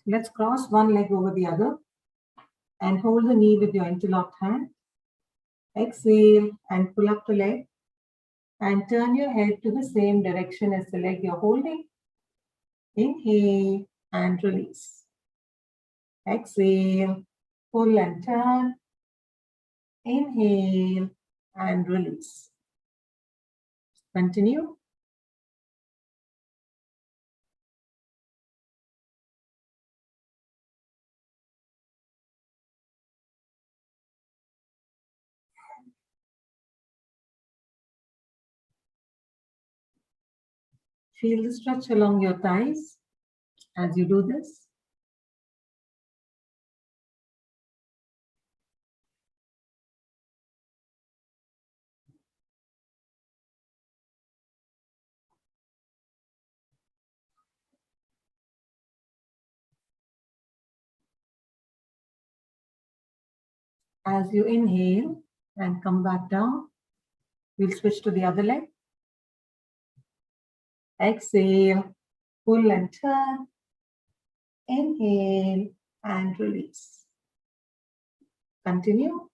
let's cross one leg over the other and hold the knee with your interlocked hand. Exhale and pull up the leg and turn your head to the same direction as the leg you're holding. Inhale and release. Exhale, pull and turn. Inhale and release. Continue. Feel the stretch along your thighs as you do this. As you inhale and come back down, we'll switch to the other leg. Exhale, pull and turn. Inhale and release. Continue.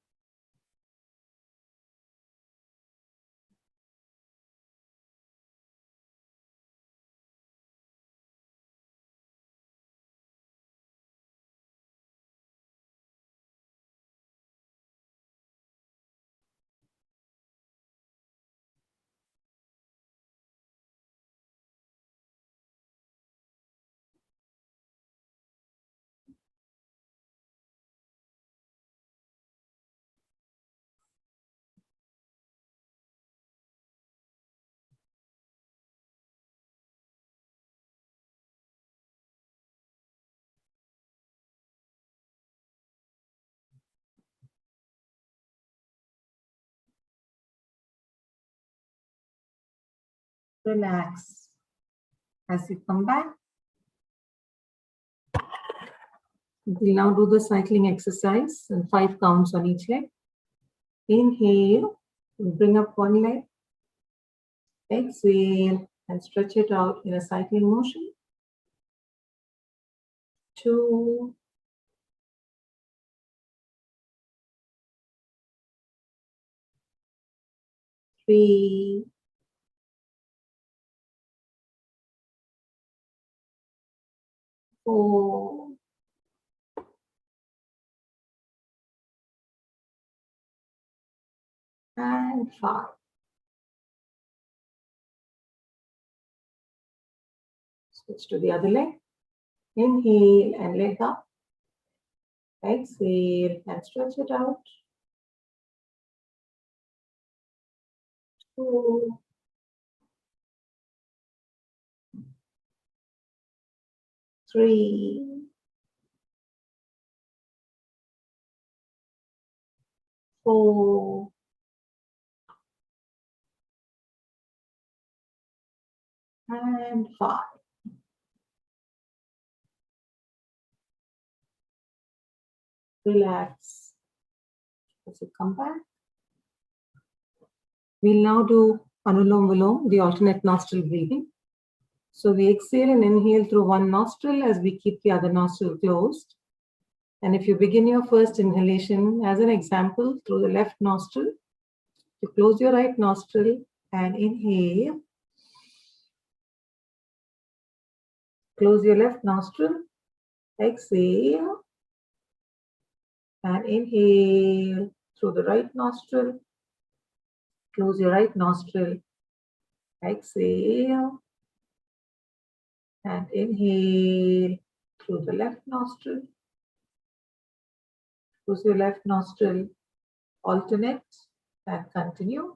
Relax. As you come back, we'll now do the cycling exercise and 5 counts on each leg. Inhale, bring up one leg. Exhale and stretch it out in a cycling motion. 2, 3, 4, 5. Switch to the other leg. Inhale and leg up. Exhale and stretch it out. 2, 3, 4, 5. Relax. As you come back, we'll now do Anulom Vilom, the alternate nostril breathing. So we exhale and inhale through one nostril as we keep the other nostril closed. And if you begin your first inhalation, as an example, through the left nostril, you close your right nostril and inhale. Close your left nostril, exhale, and inhale through the right nostril. Close your right nostril, exhale, and inhale through the left nostril. Close your left nostril, alternate, and continue.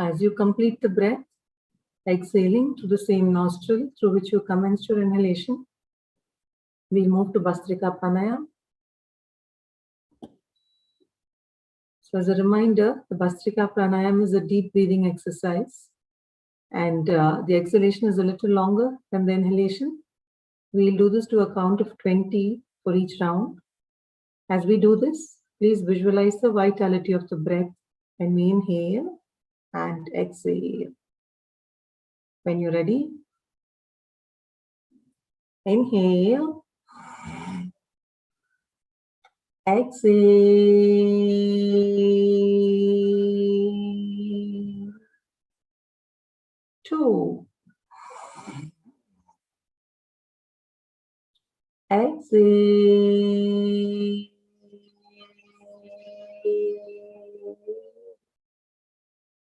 As you complete the breath, exhaling through the same nostril through which you commenced your inhalation, we'll move to Bhastrika Pranayama. So as a reminder, the Bhastrika Pranayama is a deep breathing exercise, and the exhalation is a little longer than the inhalation. We'll do this to a count of 20 for each round. As we do this, please visualize the vitality of the breath when we inhale and exhale. When you're ready, inhale Exhale. 2. Exhale.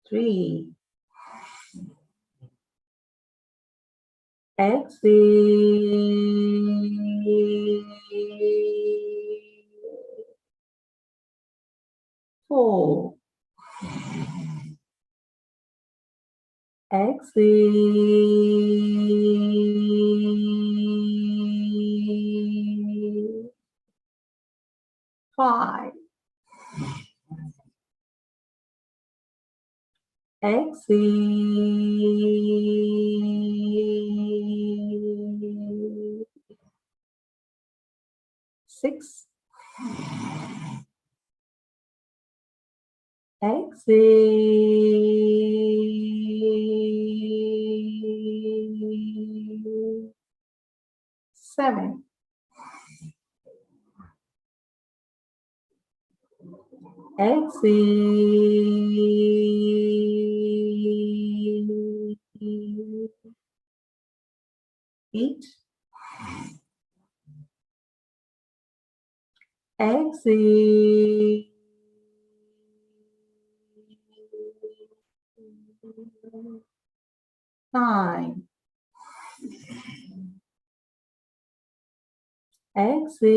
3. Exhale. 4. Exhale. 5. Exhale. 6. Exhale. 7. Exhale. 8. Exhale. 9. Exhale.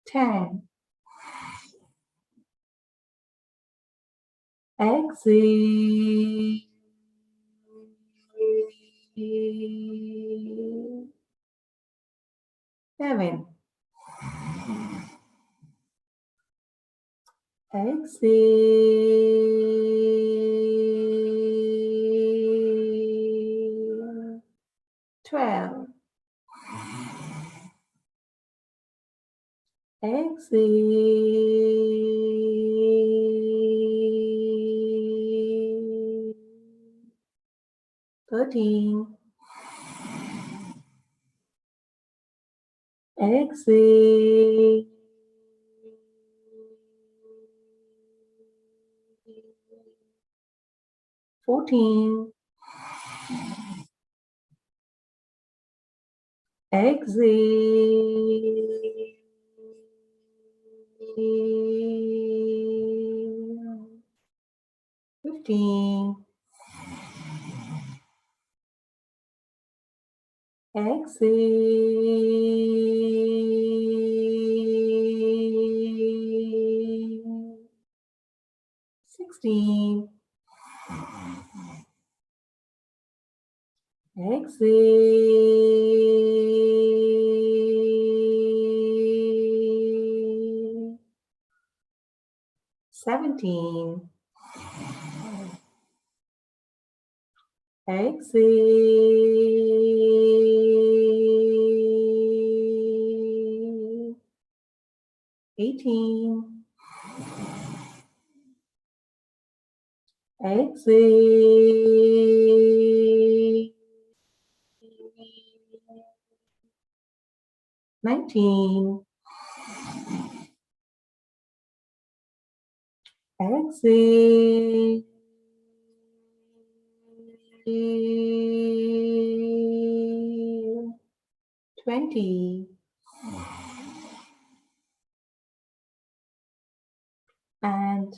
10. Exhale. 7. Exhale. 12. Exhale. 13. Exhale. 14. Exhale. 15. Exhale. 16. Exhale. 17. Exhale. 18. Exhale. 19. Exhale. 20. And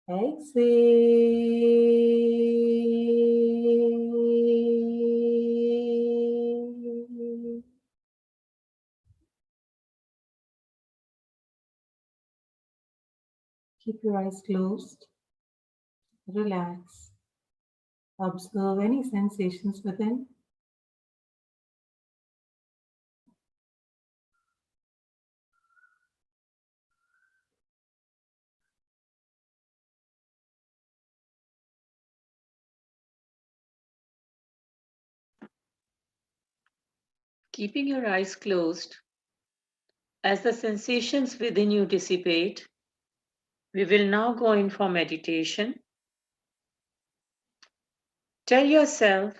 exhale. Keep your eyes closed. Relax. Observe any sensations within. Keeping your eyes closed, as the sensations within you dissipate, we will now go in for meditation. Tell yourself,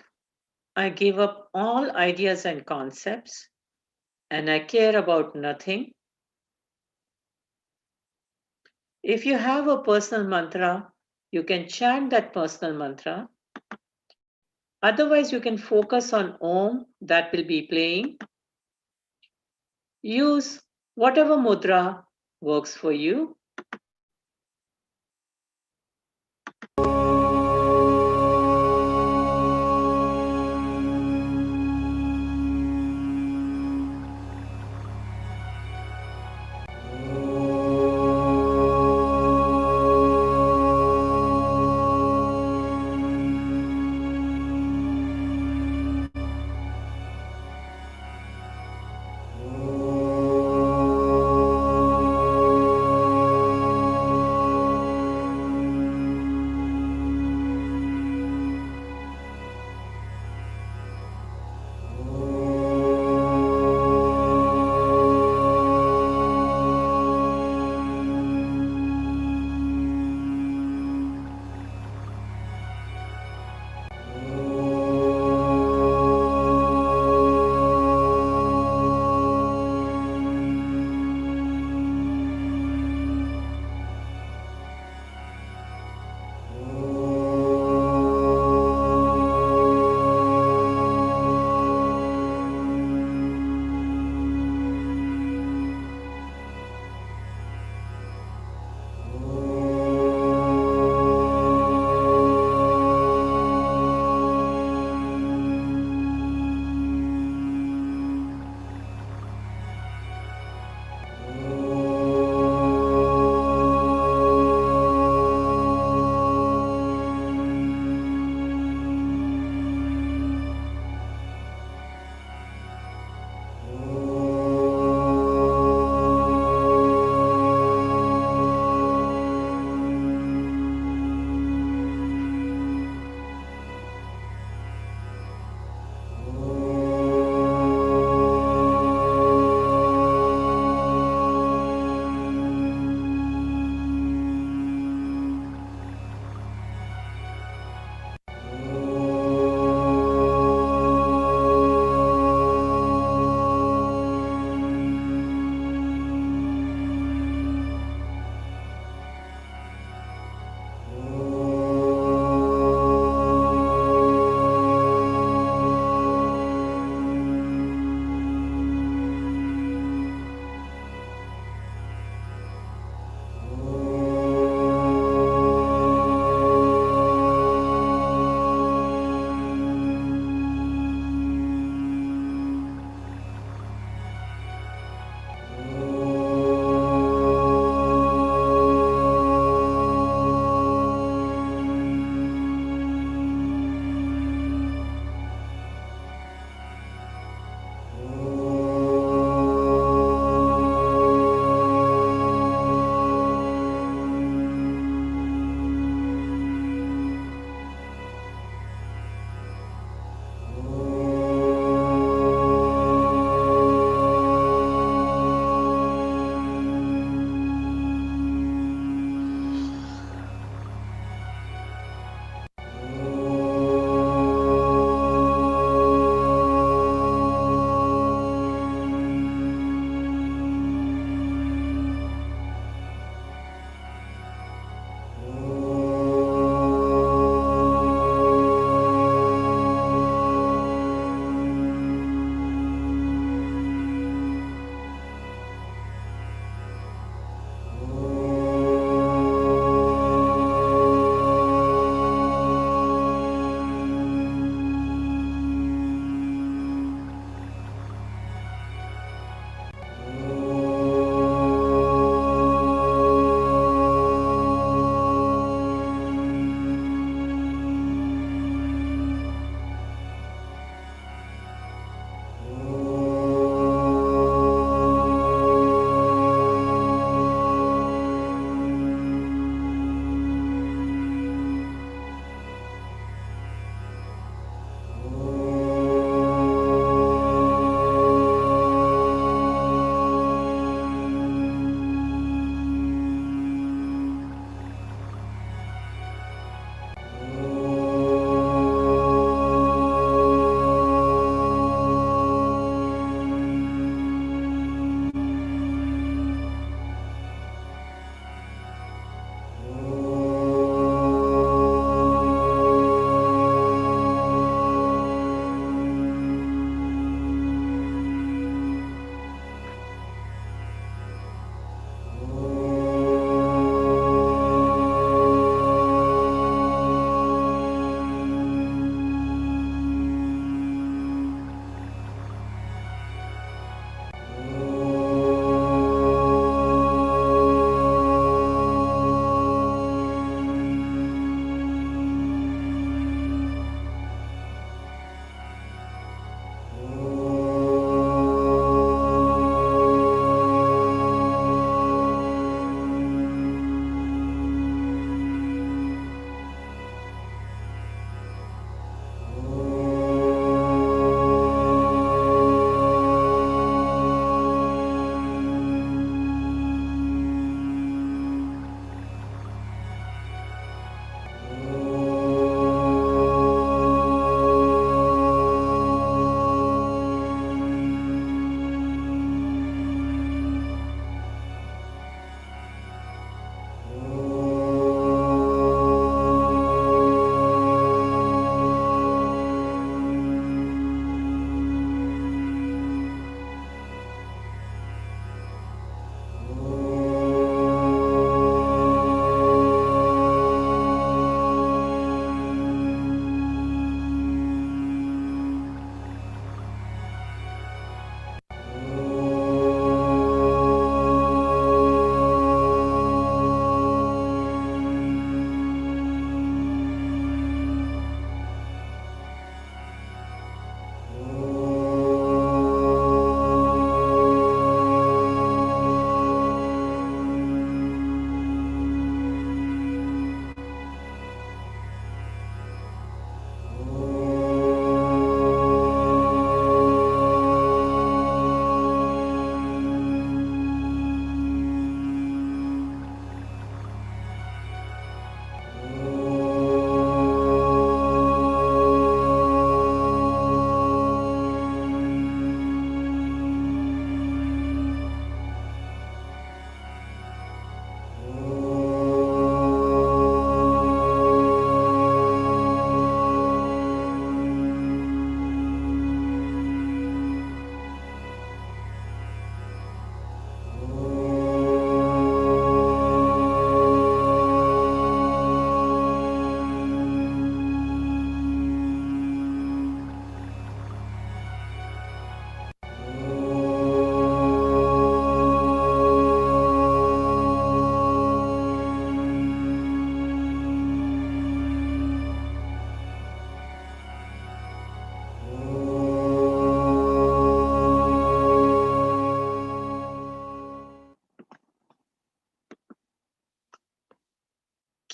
I give up all ideas and concepts, and I care about nothing. If you have a personal mantra, you can chant that personal mantra. Otherwise, you can focus on Om that will be playing. Use whatever mudra works for you.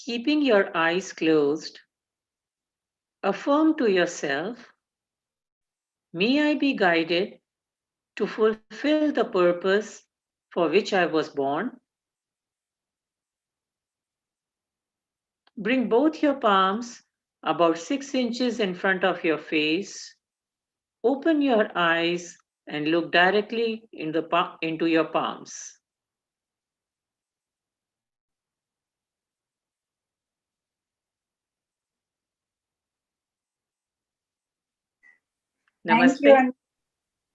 Keeping your eyes closed, affirm to yourself, may I be guided to fulfill the purpose for which I was born. Bring both your palms about 6 inches in front of your face. Open your eyes and look directly into your palms. Thank Namaste. you. And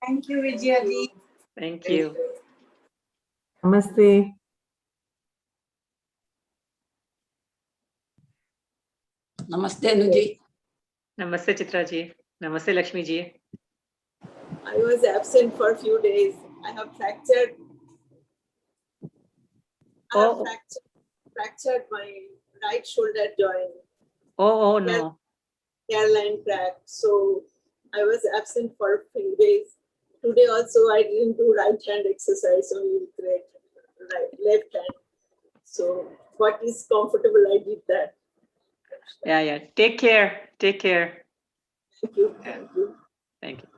thank you, Vijaya ji. Thank you. Namaste. Namaste, Anuji. Namaste, Chitra ji. Namaste, Lakshmi ji. I was absent for a few days. I have fractured. Oh. Fractured my right shoulder joint, Oh no. hairline crack. So I was absent for a few days. Today also I didn't do right hand exercise, only with left hand. So what is comfortable, I did that. Yeah. Take care. Take care. Thank you. Thank you. Thank you.